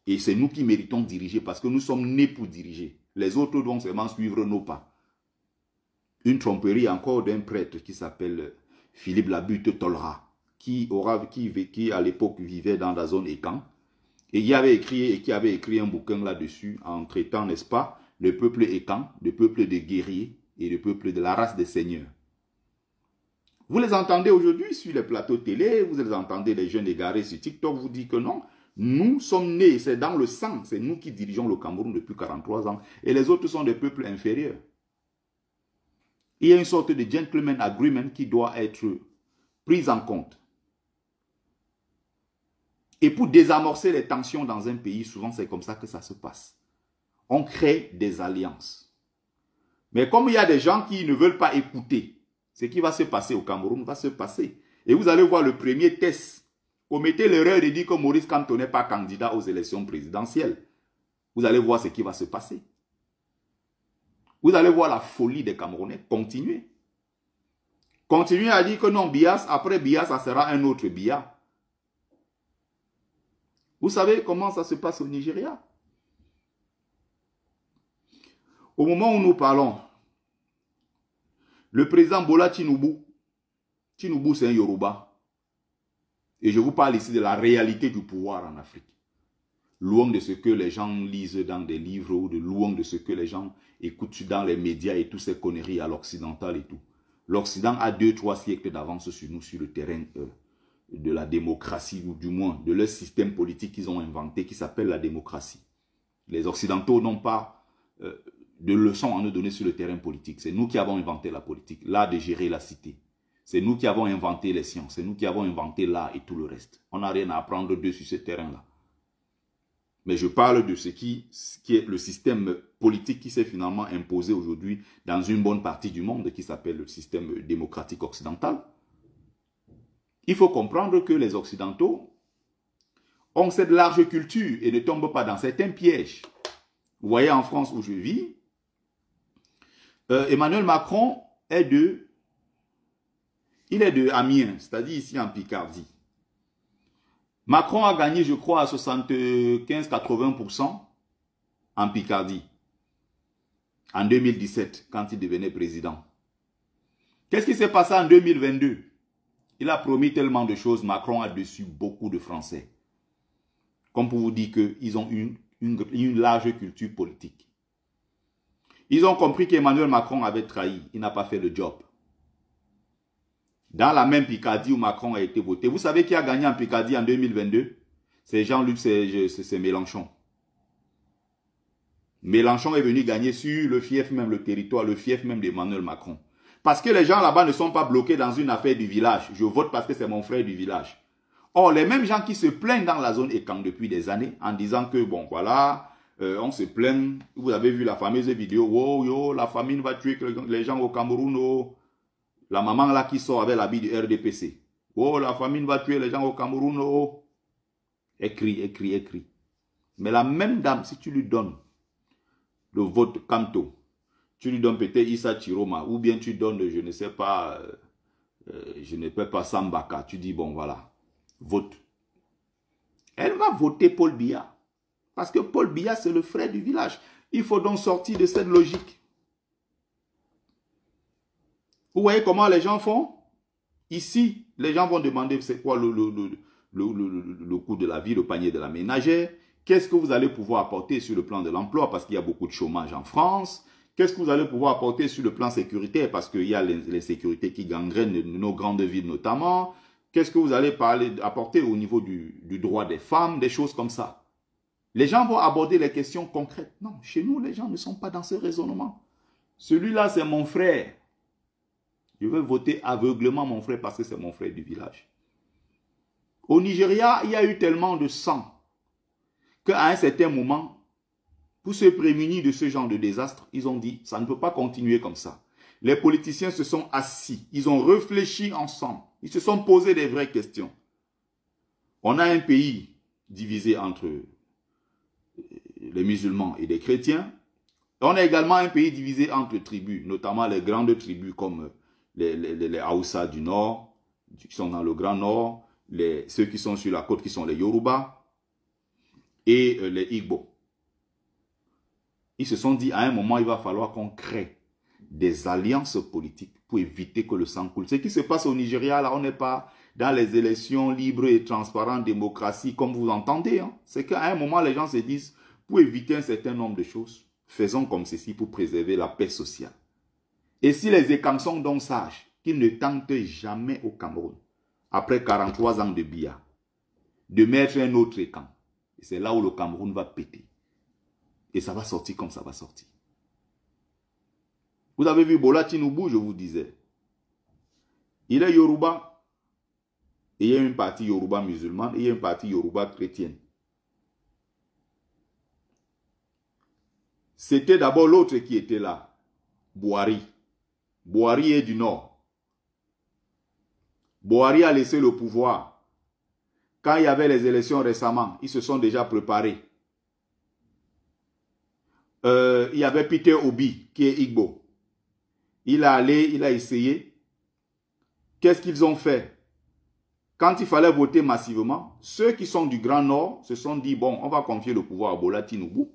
Et c'est nous qui méritons de diriger parce que nous sommes nés pour diriger. Les autres doivent seulement suivre nos pas. Une tromperie encore d'un prêtre qui s'appelle Philippe Labutte Tolra, qui à l'époque vivait dans la zone Écan, et qui avait écrit un bouquin là-dessus en traitant, n'est-ce pas, le peuple Écan, le peuple des guerriers et le peuple de la race des seigneurs. Vous les entendez aujourd'hui sur les plateaux télé, vous les entendez les jeunes égarés sur TikTok, vous dites que non, nous sommes nés, c'est dans le sang, c'est nous qui dirigeons le Cameroun depuis 43 ans, et les autres sont des peuples inférieurs. Il y a une sorte de gentleman agreement qui doit être prise en compte. Et pour désamorcer les tensions dans un pays, souvent c'est comme ça que ça se passe. On crée des alliances. Mais comme il y a des gens qui ne veulent pas écouter, ce qui va se passer au Cameroun va se passer. Et vous allez voir le premier test. Commettez l'erreur de dire que Maurice Kamto n'est pas candidat aux élections présidentielles. Vous allez voir ce qui va se passer. Vous allez voir la folie des Camerounais. Continuez. Continuez à dire que non, Biya, après Biya, ça sera un autre Biya. Vous savez comment ça se passe au Nigeria? Au moment où nous parlons, le président Bola Tinubu c'est un Yoruba. Et je vous parle ici de la réalité du pouvoir en Afrique. Loin de ce que les gens lisent dans des livres ou loin de ce que les gens écoutent dans les médias et toutes ces conneries à l'occidental et tout. L'Occident a 2-3 siècles d'avance sur nous sur le terrain de la démocratie ou du moins de leur système politique qu'ils ont inventé qui s'appelle la démocratie. Les Occidentaux n'ont pas de leçons à nous donner sur le terrain politique. C'est nous qui avons inventé la politique, l'art de gérer la cité. C'est nous qui avons inventé les sciences, c'est nous qui avons inventé l'art et tout le reste. On n'a rien à apprendre d'eux sur ce terrain-là. Mais je parle de ce qui est le système politique qui s'est finalement imposé aujourd'hui dans une bonne partie du monde qui s'appelle le système démocratique occidental. Il faut comprendre que les Occidentaux ont cette large culture et ne tombent pas dans certains pièges. Vous voyez en France où je vis, Emmanuel Macron est de Amiens, c'est-à-dire ici en Picardie. Macron a gagné, je crois, à 75-80% en Picardie en 2017, quand il devenait président. Qu'est-ce qui s'est passé en 2022? Il a promis tellement de choses, Macron a déçu beaucoup de Français. Comme pour vous dire qu'ils ont une large culture politique. Ils ont compris qu'Emmanuel Macron avait trahi, il n'a pas fait le job. Dans la même Picardie où Macron a été voté. Vous savez qui a gagné en Picardie en 2022? C'est Jean-Luc, c'est Mélenchon. Mélenchon est venu gagner sur le fief même, le territoire, le fief même d'Emmanuel Macron. Parce que les gens là-bas ne sont pas bloqués dans une affaire du village. Je vote parce que c'est mon frère du village. Or, les mêmes gens qui se plaignent dans la zone Ekang depuis des années en disant que, bon, voilà, on se plaint. Vous avez vu la fameuse vidéo, oh, yo, la famine va tuer les gens au Cameroun, oh. La maman là qui sort avec l'habit du RDPC. Oh, la famine va tuer les gens au Cameroun. Oh. Écrit, écrit, écrit. Mais la même dame, si tu lui donnes le vote Kamto, tu lui donnes peut-être Issa Chiroma, ou bien tu donnes, je ne sais pas, je ne peux pas Sambaka, tu dis, bon voilà, vote. Elle va voter Paul Biya. Parce que Paul Biya, c'est le frère du village. Il faut donc sortir de cette logique. Vous voyez comment les gens font? Ici, les gens vont demander c'est quoi le coût de la vie, le panier de la ménagère. Qu'est-ce que vous allez pouvoir apporter sur le plan de l'emploi parce qu'il y a beaucoup de chômage en France. Qu'est-ce que vous allez pouvoir apporter sur le plan sécuritaire parce qu'il y a les sécurités qui gangrènent nos grandes villes notamment. Qu'est-ce que vous allez apporter au niveau du droit des femmes, des choses comme ça. Les gens vont aborder les questions concrètes. Non, chez nous, les gens ne sont pas dans ce raisonnement. Celui-là, c'est mon frère. Je veux voter aveuglément mon frère parce que c'est mon frère du village. Au Nigeria, il y a eu tellement de sang qu'à un certain moment, pour se prémunir de ce genre de désastre, ils ont dit, ça ne peut pas continuer comme ça. Les politiciens se sont assis, ils ont réfléchi ensemble, ils se sont posé des vraies questions. On a un pays divisé entre les musulmans et les chrétiens. On a également un pays divisé entre tribus, notamment les grandes tribus comme les Haoussa du Nord, qui sont dans le Grand Nord, ceux qui sont sur la côte, qui sont les Yoruba, et les Igbo. Ils se sont dit, à un moment, il va falloir qu'on crée des alliances politiques pour éviter que le sang coule. Ce qui se passe au Nigeria, là, on n'est pas dans les élections libres et transparentes, démocratie, comme vous entendez. Hein. C'est qu'à un moment, les gens se disent, pour éviter un certain nombre de choses, faisons comme ceci pour préserver la paix sociale. Et si les Ekang sont donc sages, qu'ils ne tentent jamais au Cameroun, après 43 ans de Biya, de mettre un autre Ekang. Et c'est là où le Cameroun va péter. Et ça va sortir comme ça va sortir. Vous avez vu Bola Tinubu, je vous disais. Il est Yoruba. Et il y a une partie Yoruba musulmane et il y a une partie Yoruba chrétienne. C'était d'abord l'autre qui était là. Boari. Boari est du Nord. Boari a laissé le pouvoir. Quand il y avait les élections récemment, ils se sont déjà préparés. Il y avait Peter Obi, qui est Igbo. Il a essayé. Qu'est-ce qu'ils ont fait? Quand il fallait voter massivement, ceux qui sont du Grand Nord se sont dit, bon, on va confier le pouvoir à Bola Tinubu.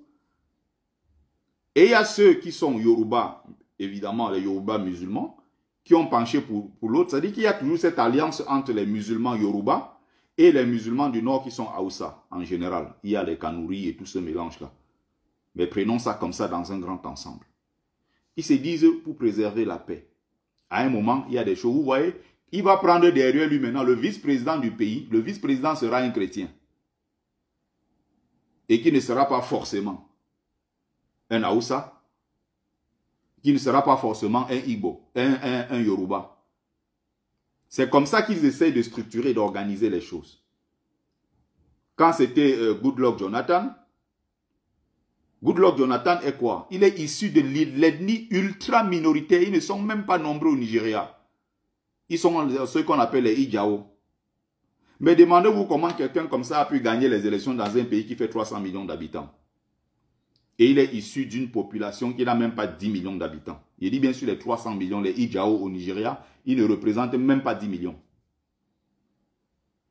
Et il y a ceux qui sont Yoruba, évidemment les Yoruba musulmans, qui ont penché pour l'autre. C'est-à-dire qu'il y a toujours cette alliance entre les musulmans Yoruba et les musulmans du Nord qui sont Haoussa, en général. Il y a les Kanouris et tout ce mélange-là. Mais prenons ça comme ça dans un grand ensemble. Ils se disent pour préserver la paix. À un moment, il y a des choses. Vous voyez, il va prendre derrière lui maintenant le vice-président du pays. Le vice-président sera un chrétien. Et qui ne sera pas forcément un Haoussa. Qui ne sera pas forcément un Igbo, un Yoruba. C'est comme ça qu'ils essayent de structurer et d'organiser les choses. Quand c'était Goodluck Jonathan est quoi? Il est issu de l'ethnie ultra minoritaire. Ils ne sont même pas nombreux au Nigeria. Ils sont ceux qu'on appelle les Ijao. Mais demandez-vous comment quelqu'un comme ça a pu gagner les élections dans un pays qui fait 300 millions d'habitants. Et il est issu d'une population qui n'a même pas 10 millions d'habitants. Il dit bien sûr les 300 millions, les Ijao au Nigeria, ils ne représentent même pas 10 millions.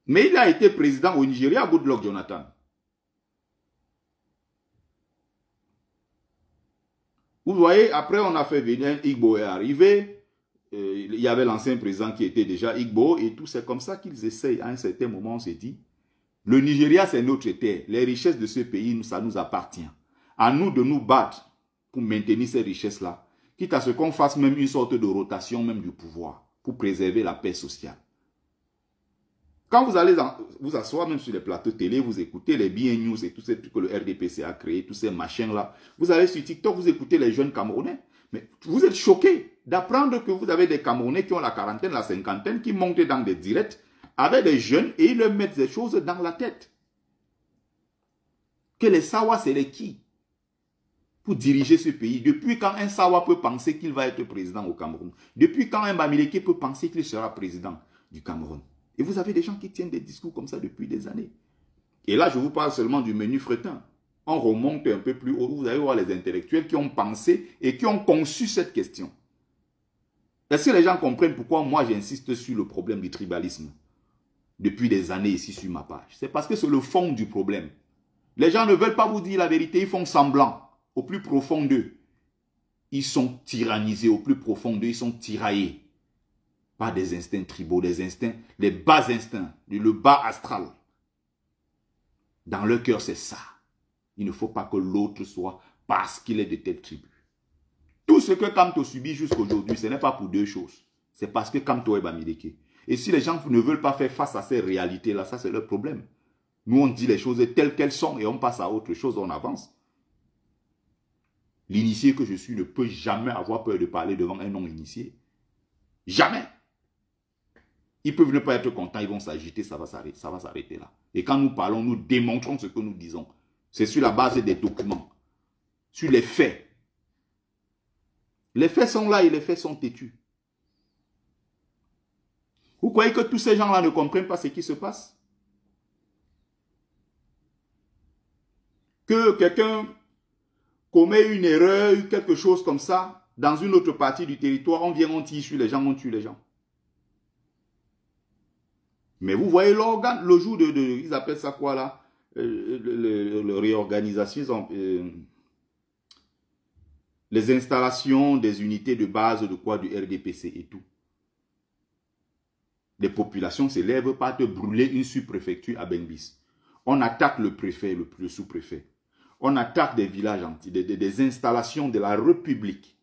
Mais il a été président au Nigeria, Goodluck Jonathan. Vous voyez, après on a fait venir, Igbo est arrivé, il y avait l'ancien président qui était déjà Igbo, et tout, c'est comme ça qu'ils essayent. À un certain moment, on s'est dit, le Nigeria c'est notre terre, les richesses de ce pays, ça nous appartient. À nous de nous battre pour maintenir ces richesses-là, quitte à ce qu'on fasse même une sorte de rotation même du pouvoir, pour préserver la paix sociale. Quand vous allez vous asseoir même sur les plateaux télé, vous écoutez les BN News et tous ces trucs que le RDPC a créé, tous ces machins-là, vous allez sur TikTok, vous écoutez les jeunes Camerounais, mais vous êtes choqués d'apprendre que vous avez des Camerounais qui ont la quarantaine, la cinquantaine, qui montent dans des directs avec des jeunes et ils leur mettent des choses dans la tête. Que les Sawa, c'est les qui pour diriger ce pays? Depuis quand un Sawa peut penser qu'il va être président au Cameroun? Depuis quand un Bamileke peut penser qu'il sera président du Cameroun? Et vous avez des gens qui tiennent des discours comme ça depuis des années. Et là, je vous parle seulement du menu fretin. On remonte un peu plus haut, vous allez voir les intellectuels qui ont pensé et qui ont conçu cette question. Est-ce que les gens comprennent pourquoi moi j'insiste sur le problème du tribalisme depuis des années ici sur ma page? C'est parce que c'est le fond du problème. Les gens ne veulent pas vous dire la vérité, ils font semblant. Au plus profond d'eux, ils sont tyrannisés, au plus profond d'eux, ils sont tiraillés. Pas des instincts tribaux, des instincts, les bas instincts, le bas astral. Dans leur cœur, c'est ça. Il ne faut pas que l'autre soit parce qu'il est de telle tribu. Tout ce que Kamto subit jusqu'aujourd'hui, ce n'est pas pour deux choses. C'est parce que Kamto est Bamileke. Et si les gens ne veulent pas faire face à ces réalités-là, ça c'est leur problème. Nous, on dit les choses telles qu'elles sont et on passe à autre chose, on avance. L'initié que je suis ne peut jamais avoir peur de parler devant un non-initié. Jamais. Ils peuvent ne pas être contents, ils vont s'agiter, ça va s'arrêter là. Et quand nous parlons, nous démontrons ce que nous disons. C'est sur la base des documents, sur les faits. Les faits sont là et les faits sont têtus. Vous croyez que tous ces gens-là ne comprennent pas ce qui se passe? Que quelqu'un commet une erreur, quelque chose comme ça, dans une autre partie du territoire, on vient, on tire sur les gens, on tue les gens. Mais vous voyez l'organe, le jour ils appellent ça quoi là, le réorganisation, les installations des unités de base de quoi, du RDPC et tout. Les populations se lèvent pas de brûler une sous-préfecture à Bengbis. On attaque le préfet, le sous-préfet. On attaque des villages entiers, des installations de la République.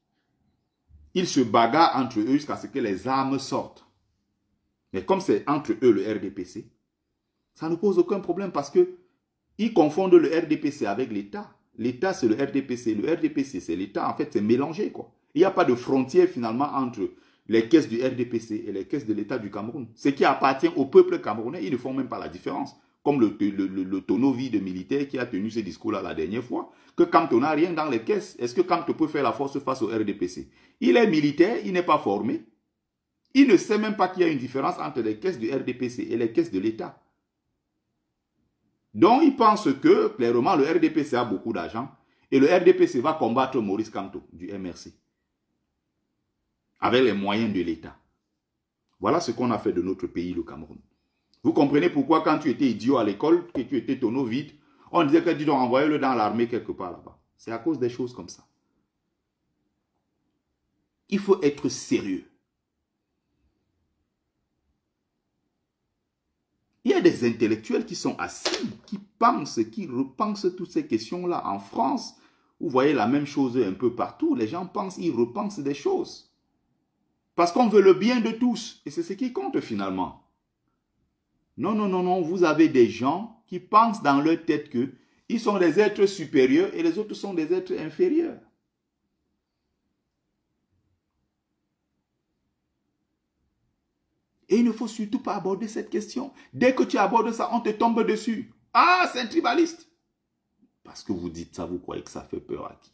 Ils se bagarrent entre eux jusqu'à ce que les armes sortent. Mais comme c'est entre eux le RDPC, ça ne pose aucun problème parce que ils confondent le RDPC avec l'État. L'État, c'est le RDPC. Le RDPC, c'est l'État. En fait, c'est mélangé, quoi. Il n'y a pas de frontière, finalement, entre les caisses du RDPC et les caisses de l'État du Cameroun. Ce qui appartient au peuple camerounais, ils ne font même pas la différence. comme le tonneau vide militaire qui a tenu ce discours-là la dernière fois, que quand on n'a rien dans les caisses, est-ce que quand on peut faire la force face au RDPC? Il est militaire, il n'est pas formé. Il ne sait même pas qu'il y a une différence entre les caisses du RDPC et les caisses de l'État. Donc, il pense que, clairement, le RDPC a beaucoup d'argent et le RDPC va combattre Maurice Kamto du MRC avec les moyens de l'État. Voilà ce qu'on a fait de notre pays, le Cameroun. Vous comprenez pourquoi quand tu étais idiot à l'école, que tu étais tonneau vide, on disait que dis donc envoyez-le dans l'armée quelque part là-bas. C'est à cause des choses comme ça. Il faut être sérieux. Il y a des intellectuels qui sont assis, qui pensent, qui repensent toutes ces questions-là en France. Vous voyez la même chose un peu partout. Les gens pensent, ils repensent des choses. Parce qu'on veut le bien de tous. Et c'est ce qui compte finalement. Non, non, non, non. Vous avez des gens qui pensent dans leur tête qu'ils sont des êtres supérieurs et les autres sont des êtres inférieurs. Et il ne faut surtout pas aborder cette question. Dès que tu abordes ça, on te tombe dessus. Ah, c'est un tribaliste. Parce que vous dites ça, vous croyez que ça fait peur à qui?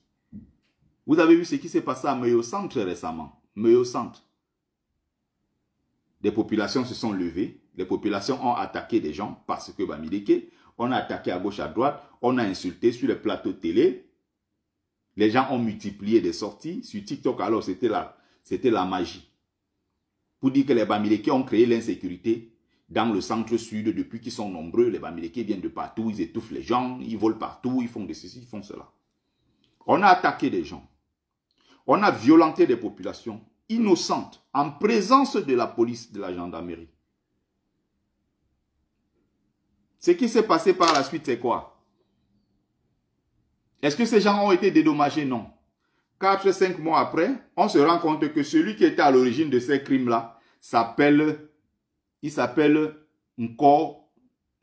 Vous avez vu ce qui s'est passé à Meyo Centre récemment. Meyo Centre. Des populations se sont levées. Les populations ont attaqué des gens parce que Bamileke. On a attaqué à gauche, à droite. On a insulté sur les plateaux de télé. Les gens ont multiplié des sorties. Sur TikTok, alors, c'était la magie. Pour dire que les Bamileke ont créé l'insécurité dans le centre-sud depuis qu'ils sont nombreux. Les Bamileke viennent de partout, ils étouffent les gens, ils volent partout, ils font de ceci, ils font cela. On a attaqué des gens. On a violenté des populations innocentes en présence de la police, de la gendarmerie. Ce qui s'est passé par la suite, c'est quoi? Est-ce que ces gens ont été dédommagés? Non. 4-5 mois après, on se rend compte que celui qui était à l'origine de ces crimes-là s'appelle encore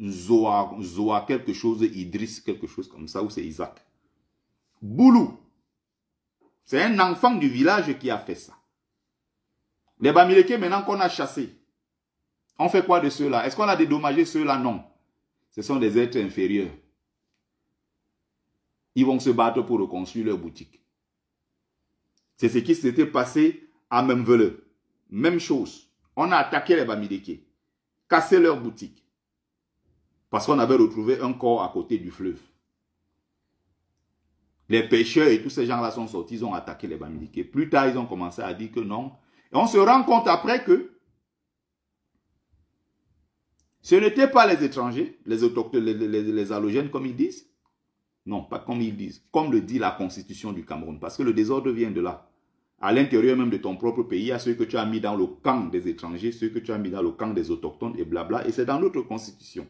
Zoa quelque chose, Idriss, quelque chose comme ça, ou c'est Isaac. Boulou. C'est un enfant du village qui a fait ça. Les Bamileke, maintenant qu'on a chassé, on fait quoi de ceux-là? Est-ce qu'on a dédommagé ceux-là? Non. Ce sont des êtres inférieurs. Ils vont se battre pour reconstruire leur boutique. C'est ce qui s'était passé à Memvele. Même chose. On a attaqué les Bamileke, cassé leur boutique. Parce qu'on avait retrouvé un corps à côté du fleuve. Les pêcheurs et tous ces gens-là sont sortis, ils ont attaqué les Bamileke. Plus tard, ils ont commencé à dire que non. Et on se rend compte après que ce n'étaient pas les étrangers, les autochtones, les allogènes comme ils disent. Non, pas comme ils disent. Comme le dit la constitution du Cameroun. Parce que le désordre vient de là. À l'intérieur même de ton propre pays, il y a ceux que tu as mis dans le camp des étrangers, ceux que tu as mis dans le camp des autochtones et blabla. Et c'est dans notre constitution.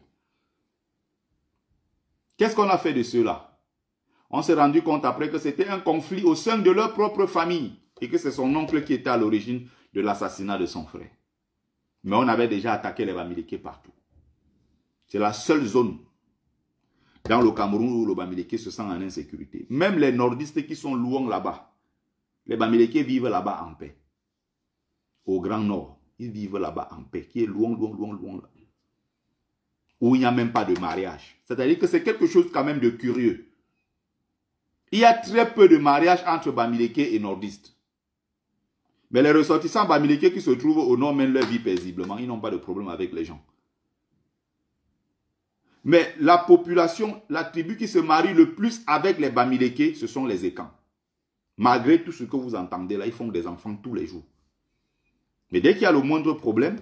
Qu'est-ce qu'on a fait de ceux-là? On s'est rendu compte après que c'était un conflit au sein de leur propre famille. Et que c'est son oncle qui était à l'origine de l'assassinat de son frère. Mais on avait déjà attaqué les Bamileke partout. C'est la seule zone dans le Cameroun où le Bamileke se sent en insécurité. Même les nordistes qui sont loin là-bas. Les Bamileke vivent là-bas en paix. Au Grand Nord, ils vivent là-bas en paix, qui est loin, loin, loin, loin. Là. Où il n'y a même pas de mariage. C'est-à-dire que c'est quelque chose quand même de curieux. Il y a très peu de mariages entre Bamileke et nordistes. Mais les ressortissants Bamileke qui se trouvent au nord mènent leur vie paisiblement. Ils n'ont pas de problème avec les gens. Mais la population, la tribu qui se marie le plus avec les Bamileke, ce sont les Ekans. Malgré tout ce que vous entendez là, ils font des enfants tous les jours. Mais dès qu'il y a le moindre problème,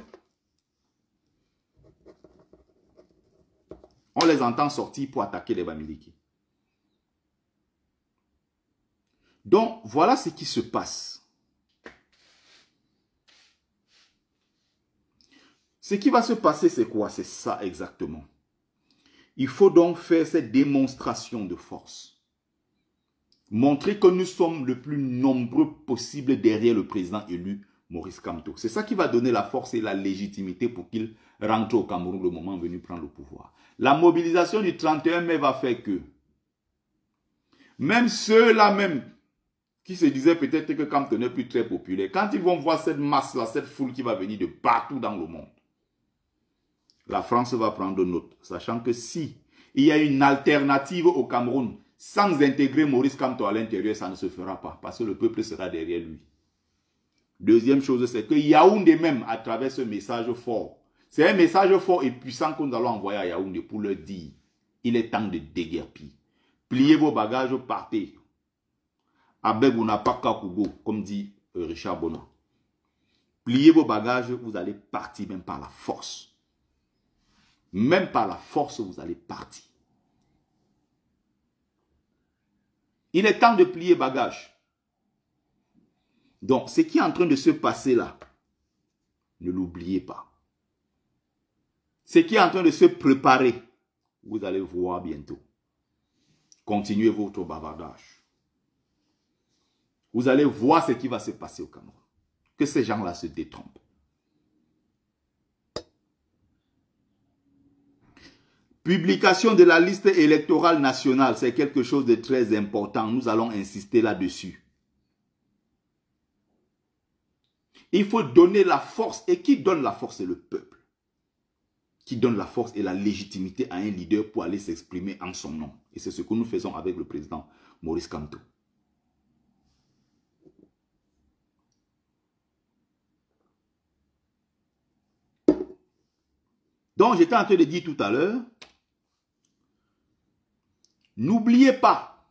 on les entend sortir pour attaquer les Bamileke. Donc, voilà ce qui se passe. Ce qui va se passer, c'est quoi? C'est ça exactement. Il faut donc faire cette démonstration de force. Montrer que nous sommes le plus nombreux possible derrière le président élu Maurice Kamto. C'est ça qui va donner la force et la légitimité pour qu'il rentre au Cameroun le moment venu prendre le pouvoir. La mobilisation du 31 mai va faire que même ceux-là même qui se disaient peut-être que Kamto n'est plus très populaire, quand ils vont voir cette masse-là, cette foule qui va venir de partout dans le monde, la France va prendre note, sachant que si il y a une alternative au Cameroun, sans intégrer Maurice Kamto à l'intérieur, ça ne se fera pas, parce que le peuple sera derrière lui. Deuxième chose, c'est que Yaoundé même, à travers ce message fort, c'est un message fort et puissant que nous allons envoyer à Yaoundé pour leur dire, il est temps de déguerpir. Pliez vos bagages, partez. Abeguna Pakakugo, comme dit Richard Bona. Pliez vos bagages, vous allez partir même par la force. Même par la force, vous allez partir. Il est temps de plier bagages. Donc, ce qui est en train de se passer là, ne l'oubliez pas. Ce qui est en train de se préparer, vous allez voir bientôt. Continuez votre bavardage. Vous allez voir ce qui va se passer au Cameroun. Que ces gens-là se détrompent. Publication de la liste électorale nationale, c'est quelque chose de très important. Nous allons insister là-dessus. Il faut donner la force. Et qui donne la force? C'est le peuple. Qui donne la force et la légitimité à un leader pour aller s'exprimer en son nom. Et c'est ce que nous faisons avec le président Maurice Kamto. Donc, j'étais en train de dire tout à l'heure, n'oubliez pas,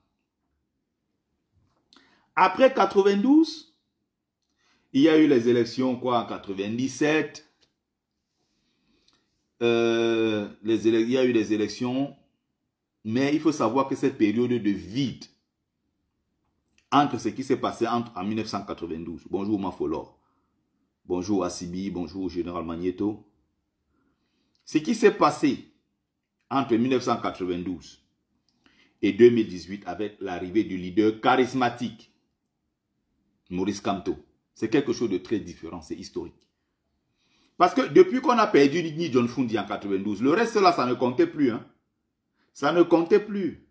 après 92, il y a eu les élections, quoi, en 97, il y a eu des élections, mais il faut savoir que cette période de vide, entre ce qui s'est passé en 1992, bonjour Mafolor, bonjour Asibi, bonjour Général Magneto, ce qui s'est passé entre 1992 et 2018 avec l'arrivée du leader charismatique, Maurice Kamto, c'est quelque chose de très différent, c'est historique. Parce que depuis qu'on a perdu Ni John Fundi en 92, le reste là, ça ne comptait plus. Hein. Ça ne comptait plus.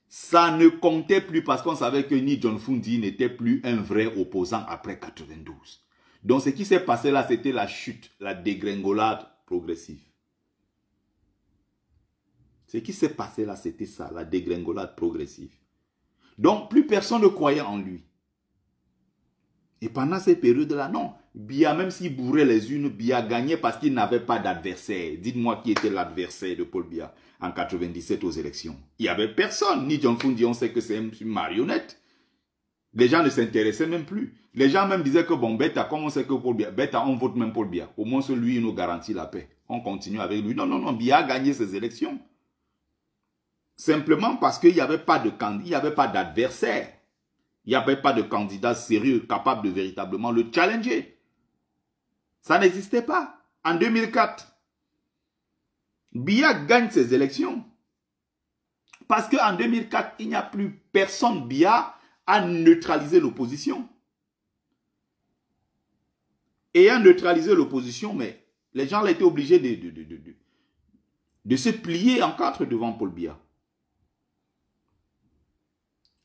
Ça ne comptait plus parce qu'on savait que Ni John Fundi n'était plus un vrai opposant après 92. Donc ce qui s'est passé là, c'était la chute, la dégringolade progressive. Ce qui s'est passé là, c'était ça, la dégringolade progressive. Donc plus personne ne croyait en lui. Et pendant ces périodes-là, non. Biya, même s'il bourrait les unes, Biya gagnait parce qu'il n'avait pas d'adversaire. Dites-moi qui était l'adversaire de Paul Biya en 97 aux élections. Il n'y avait personne. Ni John Fundi, on sait que c'est une marionnette. Les gens ne s'intéressaient même plus. Les gens même disaient que bon, Beta, comme on sait que Paul Biya, Beta, on vote même Paul Biya. Au moins, celui, il nous garantit la paix. On continue avec lui. Non, non, non, Biya a gagné ces élections. Simplement parce qu'il n'y avait pas de candidat, il n'y avait pas d'adversaire. Il n'y avait pas de candidat sérieux capable de véritablement le challenger. Ça n'existait pas. En 2004, Biya gagne ses élections. Parce qu'en 2004, il n'y a plus personne, Biya, à neutraliser l'opposition. Ayant neutralisé l'opposition, mais les gens ont été obligés de se plier en quatre devant Paul Biya.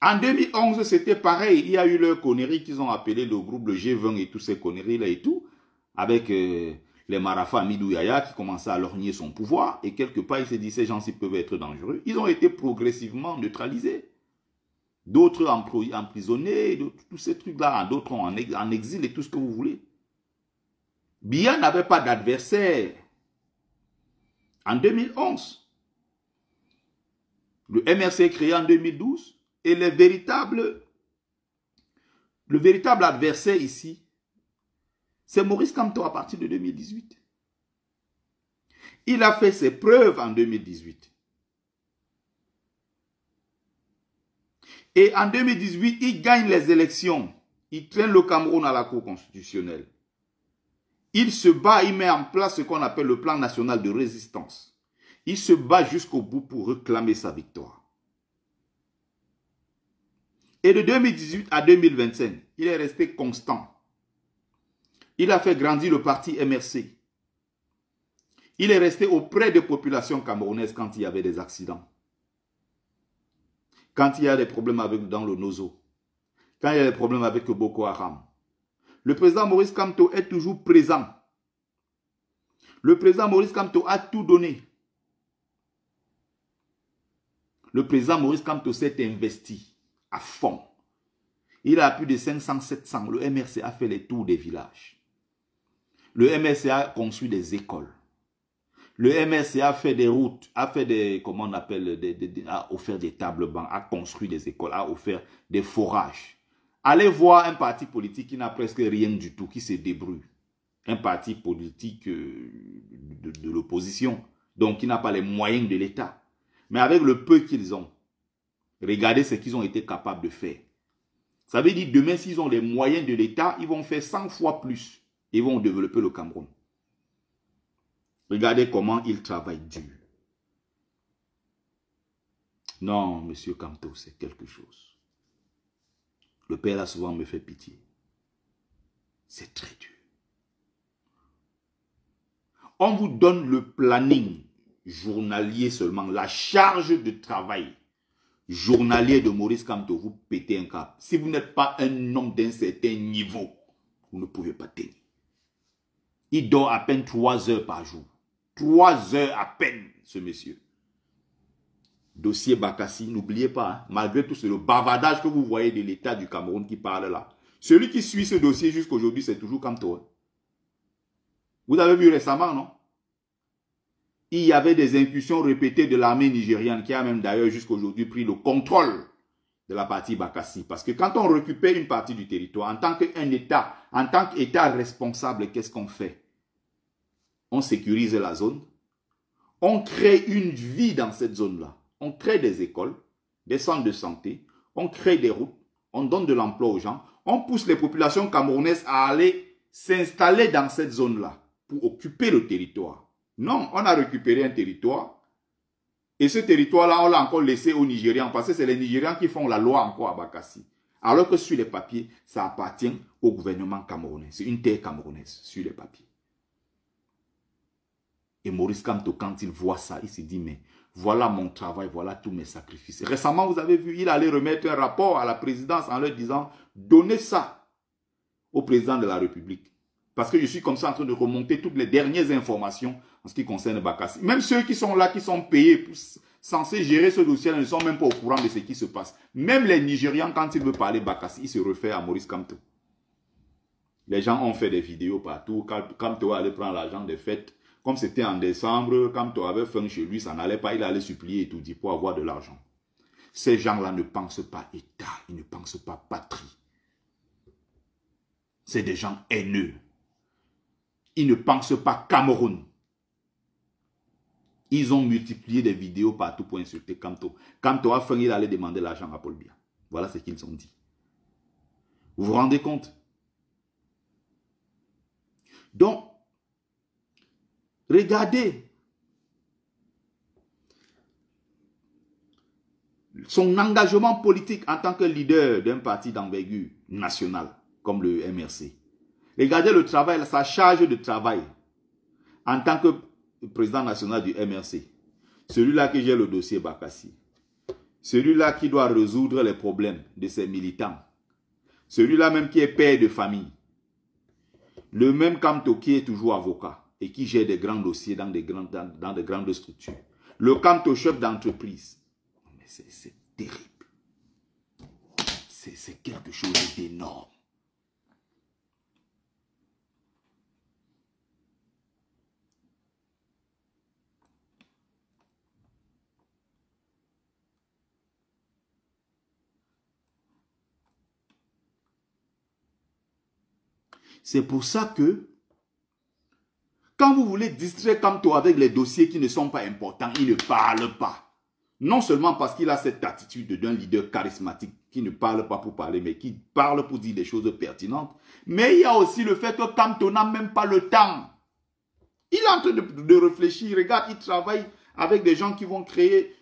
En 2011, c'était pareil. Il y a eu leur connerie qu'ils ont appelé le groupe, le G20 et toutes ces conneries-là et tout, avec les Marafa Amidou Yaya qui commençaient à lorgner son pouvoir. Et quelque part, il s'est dit, ces gens-ci peuvent être dangereux. Ils ont été progressivement neutralisés. D'autres emprisonnés, tous ces trucs-là, d'autres en exil et tout ce que vous voulez. Biya n'avait pas d'adversaire. En 2011, le MRC créé en 2012, et le véritable adversaire ici, c'est Maurice Kamto à partir de 2018. Il a fait ses preuves en 2018. Et en 2018, il gagne les élections. Il traîne le Cameroun à la Cour constitutionnelle. Il se bat, il met en place ce qu'on appelle le plan national de résistance. Il se bat jusqu'au bout pour réclamer sa victoire. Et de 2018 à 2025, il est resté constant. Il a fait grandir le parti MRC. Il est resté auprès des populations camerounaises quand il y avait des accidents. Quand il y a des problèmes dans le Nozo. Quand il y a des problèmes avec Boko Haram. Le président Maurice Kamto est toujours présent Le président Maurice Kamto a tout donné. Le président Maurice Kamto s'est investi à fond. Il a plus de 500, 700. Le MRC a fait les tours des villages. Le MRC a construit des écoles. Le MRC a fait des routes, a fait des, comment on appelle, a offert des tables bancs, a construit des écoles, a offert des forages. Allez voir un parti politique qui n'a presque rien du tout, qui se débrouille. Un parti politique de l'opposition, donc qui n'a pas les moyens de l'État. Mais avec le peu qu'ils ont, regardez ce qu'ils ont été capables de faire. Ça veut dire demain, s'ils ont les moyens de l'État, ils vont faire 100 fois plus. Ils vont développer le Cameroun. Regardez comment ils travaillent dur. Non, monsieur Kamto, c'est quelque chose. Le père là souvent me fait pitié. C'est très dur. On vous donne le planning journalier seulement, la charge de travail journalier de Maurice Kamto, vous pétez un câble. Si vous n'êtes pas un homme d'un certain niveau, vous ne pouvez pas tenir. Il dort à peine 3 heures par jour. 3 heures à peine, ce monsieur. Dossier Bakassi, n'oubliez pas, hein, malgré tout, c'est le bavardage que vous voyez de l'État du Cameroun qui parle là. Celui qui suit ce dossier jusqu'à aujourd'hui, c'est toujours Kamto. Hein. Vous avez vu récemment, non? Il y avait des incursions répétées de l'armée nigériane qui a même d'ailleurs jusqu'à aujourd'hui pris le contrôle de la partie Bakassi. Parce que quand on récupère une partie du territoire, en tant qu'un État, en tant qu'État responsable, qu'est-ce qu'on fait? On sécurise la zone. On crée une vie dans cette zone-là. On crée des écoles, des centres de santé. On crée des routes. On donne de l'emploi aux gens. On pousse les populations camerounaises à aller s'installer dans cette zone-là pour occuper le territoire. Non, on a récupéré un territoire. Et ce territoire-là, on l'a encore laissé aux Nigérians. Parce que c'est les Nigérians qui font la loi encore à Bakassi. Alors que sur les papiers, ça appartient au gouvernement camerounais. C'est une terre camerounaise sur les papiers. Et Maurice Kamto, quand il voit ça, il se dit, mais voilà mon travail, voilà tous mes sacrifices. Récemment, vous avez vu, il allait remettre un rapport à la présidence en leur disant, donnez ça au président de la République. Parce que je suis comme ça en train de remonter toutes les dernières informations en ce qui concerne Bakassi. Même ceux qui sont là, qui sont payés, censés gérer ce dossier, ne sont même pas au courant de ce qui se passe. Même les Nigérians, quand ils veulent parler Bakassi, ils se réfèrent à Maurice Kamto. Les gens ont fait des vidéos partout. Kamto allait prendre l'argent des fêtes. Comme c'était en décembre, Kamto avait faim chez lui, ça n'allait pas, il allait supplier et tout dit pour avoir de l'argent. Ces gens-là ne pensent pas État, ils ne pensent pas patrie. C'est des gens haineux. Ils ne pensent pas Cameroun. Ils ont multiplié des vidéos partout pour insulter Kamto. Kamto a faim, il allait demander l'argent à Paul Biya. Voilà ce qu'ils ont dit. Vous vous rendez compte? Donc, regardez son engagement politique en tant que leader d'un parti d'envergure nationale comme le MRC. Regardez le travail, sa charge de travail en tant que président national du MRC. Celui-là qui gère le dossier Bakassi. Celui-là qui doit résoudre les problèmes de ses militants. Celui-là même qui est père de famille. Le même Kamto qui est toujours avocat et qui gère des grands dossiers dans de grandes structures. Le Kamto chef d'entreprise. Mais c'est terrible. C'est quelque chose d'énorme. C'est pour ça que quand vous voulez distraire Kamto avec les dossiers qui ne sont pas importants, il ne parle pas. Non seulement parce qu'il a cette attitude d'un leader charismatique qui ne parle pas pour parler, mais qui parle pour dire des choses pertinentes. Mais il y a aussi le fait que Kamto n'a même pas le temps. Il est en train de réfléchir. Regarde, il travaille avec des gens qui vont créer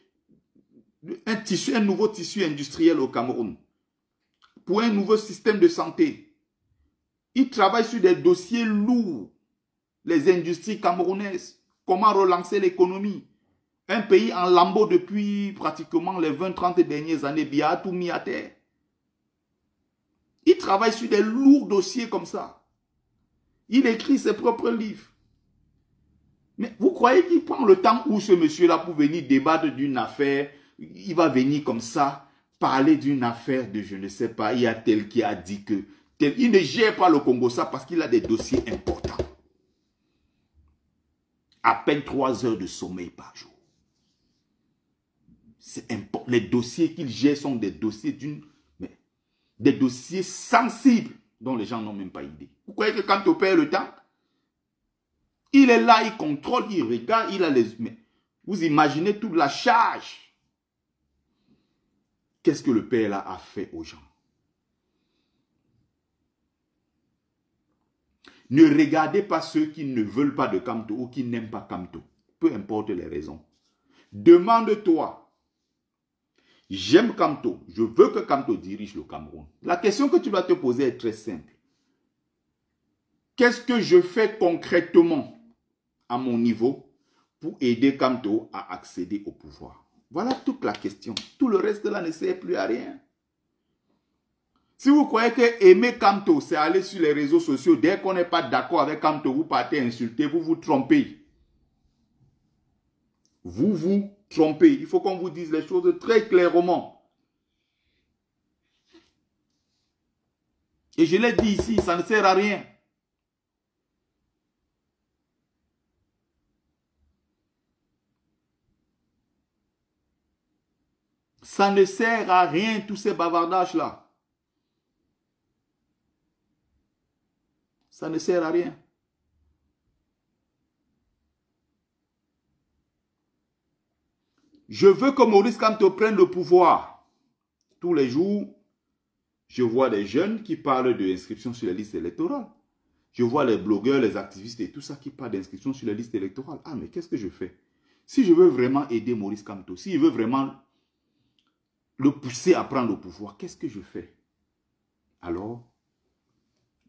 un nouveau tissu industriel au Cameroun. Pour un nouveau système de santé. Il travaille sur des dossiers lourds. Les industries camerounaises. Comment relancer l'économie. Un pays en lambeaux depuis pratiquement les 20-30 dernières années. Biya a tout mis à terre. Il travaille sur des lourds dossiers comme ça. Il écrit ses propres livres. Mais vous croyez qu'il prend le temps où ce monsieur-là pour venir débattre d'une affaire, il va venir comme ça, parler d'une affaire de je ne sais pas, il y a tel qui a dit que tel. Il ne gère pas le Congo ça parce qu'il a des dossiers importants. À peine 3 heures de sommeil par jour. C'est important. Les dossiers qu'il gère sont des dossiers des dossiers sensibles dont les gens n'ont même pas idée. Vous croyez que quand on perd le temps, il est là, il contrôle, il regarde, il a les... Mais vous imaginez toute la charge. Qu'est-ce que le père là a fait aux gens? Ne regardez pas ceux qui ne veulent pas de Kamto ou qui n'aiment pas Kamto. Peu importe les raisons. Demande-toi. J'aime Kamto. Je veux que Kamto dirige le Cameroun. La question que tu vas te poser est très simple. Qu'est-ce que je fais concrètement à mon niveau pour aider Kamto à accéder au pouvoir? Voilà toute la question. Tout le reste là ne sert plus à rien. Si vous croyez que aimer Kamto, c'est aller sur les réseaux sociaux, dès qu'on n'est pas d'accord avec Kamto, vous partez insulter, vous vous trompez. Vous vous trompez. Il faut qu'on vous dise les choses très clairement. Et je l'ai dit ici, ça ne sert à rien. Ça ne sert à rien, tous ces bavardages-là. Ça ne sert à rien. Je veux que Maurice Kamto prenne le pouvoir. Tous les jours, je vois des jeunes qui parlent d'inscription sur les listes électorales. Je vois les blogueurs, les activistes et tout ça qui parlent d'inscription sur les listes électorales. Ah, mais qu'est-ce que je fais? Si je veux vraiment aider Maurice Kamto, si je veux vraiment le pousser à prendre le pouvoir, qu'est-ce que je fais? Alors,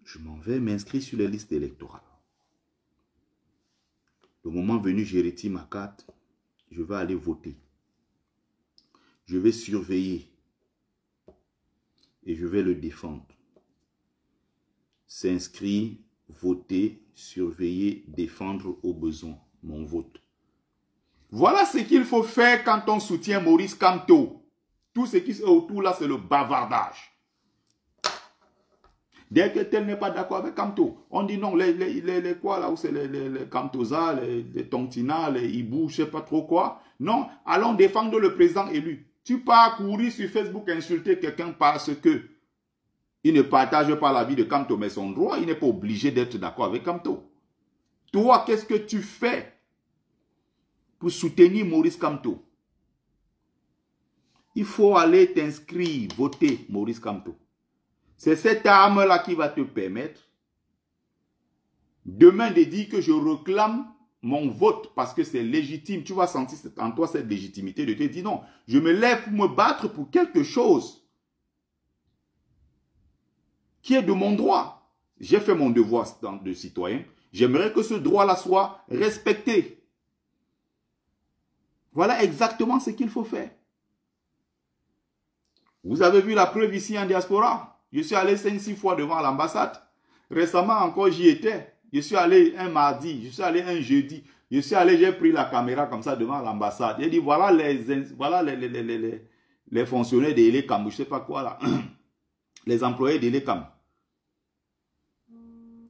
je m'en vais m'inscrire sur les listes électorales. Le moment venu, je retire ma carte. Je vais aller voter. Je vais surveiller. Et je vais le défendre. S'inscrire, voter, surveiller, défendre au besoin mon vote. Voilà ce qu'il faut faire quand on soutient Maurice Kamto. Tout ce qui est autour là, c'est le bavardage. Dès que tel n'est pas d'accord avec Kamto, on dit non, les quoi là, où c'est les Kamtoza, les Tontina, les Ibou, je ne sais pas trop quoi. Non, allons défendre le président élu. Tu pars courir sur Facebook insulter quelqu'un parce que il ne partage pas la vie de Kamto, mais son droit, il n'est pas obligé d'être d'accord avec Kamto. Toi, qu'est-ce que tu fais pour soutenir Maurice Kamto? Il faut aller t'inscrire, voter Maurice Kamto. C'est cette arme-là qui va te permettre demain de dire que je réclame mon vote parce que c'est légitime. Tu vas sentir en toi cette légitimité de te dire non, je me lève pour me battre pour quelque chose qui est de mon droit. J'ai fait mon devoir de citoyen. J'aimerais que ce droit-là soit respecté. Voilà exactement ce qu'il faut faire. Vous avez vu la preuve ici en diaspora. Je suis allé 5-6 fois devant l'ambassade. Récemment encore, j'y étais. Je suis allé un mardi, je suis allé un jeudi. Je suis allé, j'ai pris la caméra comme ça devant l'ambassade. J'ai dit, voilà les fonctionnaires de l'ELECAM, je ne sais pas quoi là. Les employés de l'ELECAM.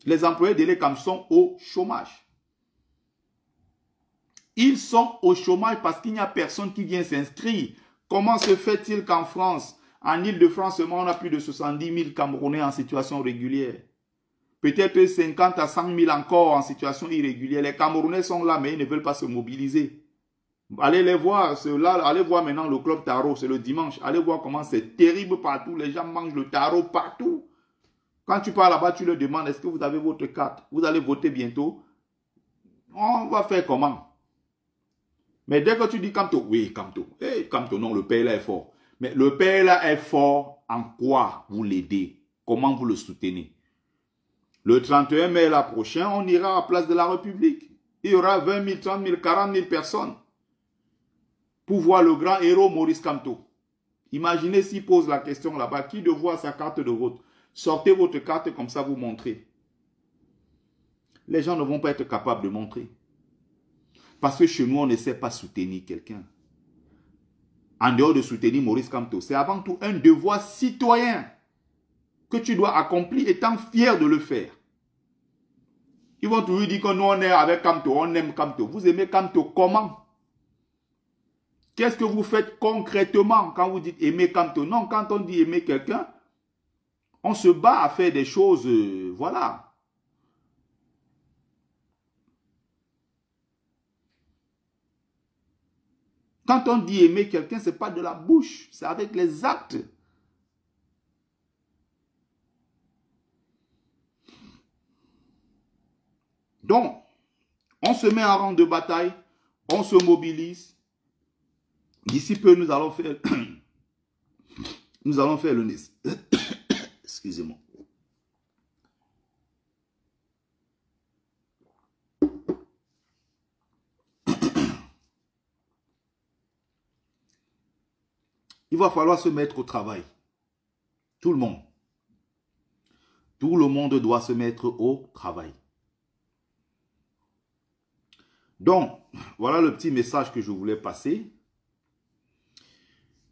Les employés de l'ELECAM sont au chômage. Ils sont au chômage parce qu'il n'y a personne qui vient s'inscrire. Comment se fait-il qu'en France, en Île-de-France, on a plus de 70 000 Camerounais en situation régulière? Peut-être 50 à 100 000 encore en situation irrégulière. Les Camerounais sont là, mais ils ne veulent pas se mobiliser. Allez les voir, allez voir maintenant le club Taro, c'est le dimanche. Allez voir comment c'est terrible partout. Les gens mangent le taro partout. Quand tu pars là-bas, tu leur demandes, est-ce que vous avez votre carte? Vous allez voter bientôt? On va faire comment? Mais dès que tu dis Kamto, oui, Kamto. Hey, Kamto, non, le père là est fort. Mais le père là est fort en quoi vous l'aidez? Comment vous le soutenez? Le 31 mai là prochain, on ira à la place de la République. Il y aura 20 000, 30 000, 40 000 personnes pour voir le grand héros Maurice Kamto. Imaginez s'il pose la question là-bas, qui de voir sa carte de vote? Sortez votre carte comme ça, vous montrez. Les gens ne vont pas être capables de montrer. Parce que chez nous, on ne sait pas soutenir quelqu'un. En dehors de soutenir Maurice Kamto, c'est avant tout un devoir citoyen que tu dois accomplir étant fier de le faire. Ils vont toujours dire que nous, on est avec Kamto, on aime Kamto. Vous aimez Kamto comment? Qu'est-ce que vous faites concrètement quand vous dites aimer Kamto? Non, quand on dit aimer quelqu'un, on se bat à faire des choses, voilà. Quand on dit aimer quelqu'un, ce n'est pas de la bouche, c'est avec les actes. Donc, on se met en rang de bataille, on se mobilise. D'ici peu, nous allons faire le nez. Excusez-moi. Il va falloir se mettre au travail. Tout le monde. Tout le monde doit se mettre au travail. Donc, voilà le petit message que je voulais passer.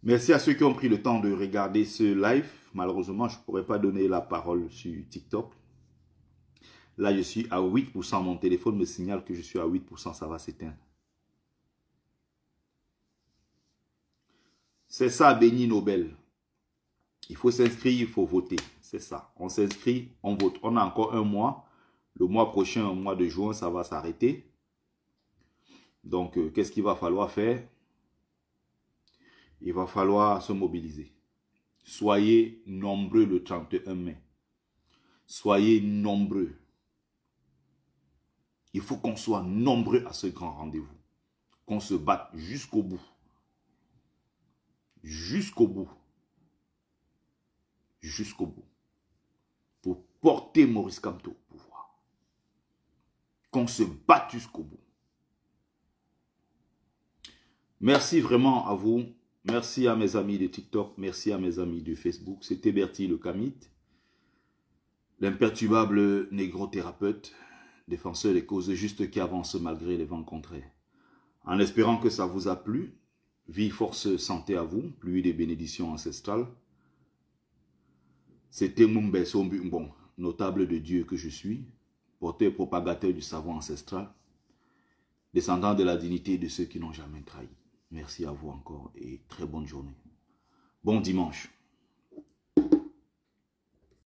Merci à ceux qui ont pris le temps de regarder ce live. Malheureusement, je ne pourrais pas donner la parole sur TikTok. Là, je suis à 8%. Mon téléphone me signale que je suis à 8%. Ça va s'éteindre. C'est ça, Béni Nobel. Il faut s'inscrire, il faut voter. C'est ça. On s'inscrit, on vote. On a encore un mois. Le mois prochain, au mois de juin, ça va s'arrêter. Donc, qu'est-ce qu'il va falloir faire? Il va falloir se mobiliser. Soyez nombreux le 31 mai. Soyez nombreux. Il faut qu'on soit nombreux à ce grand rendez-vous. Qu'on se batte jusqu'au bout. Jusqu'au bout. Jusqu'au bout. Pour porter Maurice Kamto au pouvoir. Qu'on se batte jusqu'au bout. Merci vraiment à vous. Merci à mes amis de TikTok. Merci à mes amis de Facebook. C'était Bertie le Kamit. L'imperturbable négro-thérapeute. Défenseur des causes justes qui avancent malgré les vents contraires. En espérant que ça vous a plu. Vie, force, santé à vous. Pluie des bénédictions ancestrales. C'était Mumbe Sombumbon, notable de Dieu que je suis. Porteur et propagateur du savoir ancestral. Descendant de la dignité de ceux qui n'ont jamais trahi. Merci à vous encore et très bonne journée. Bon dimanche.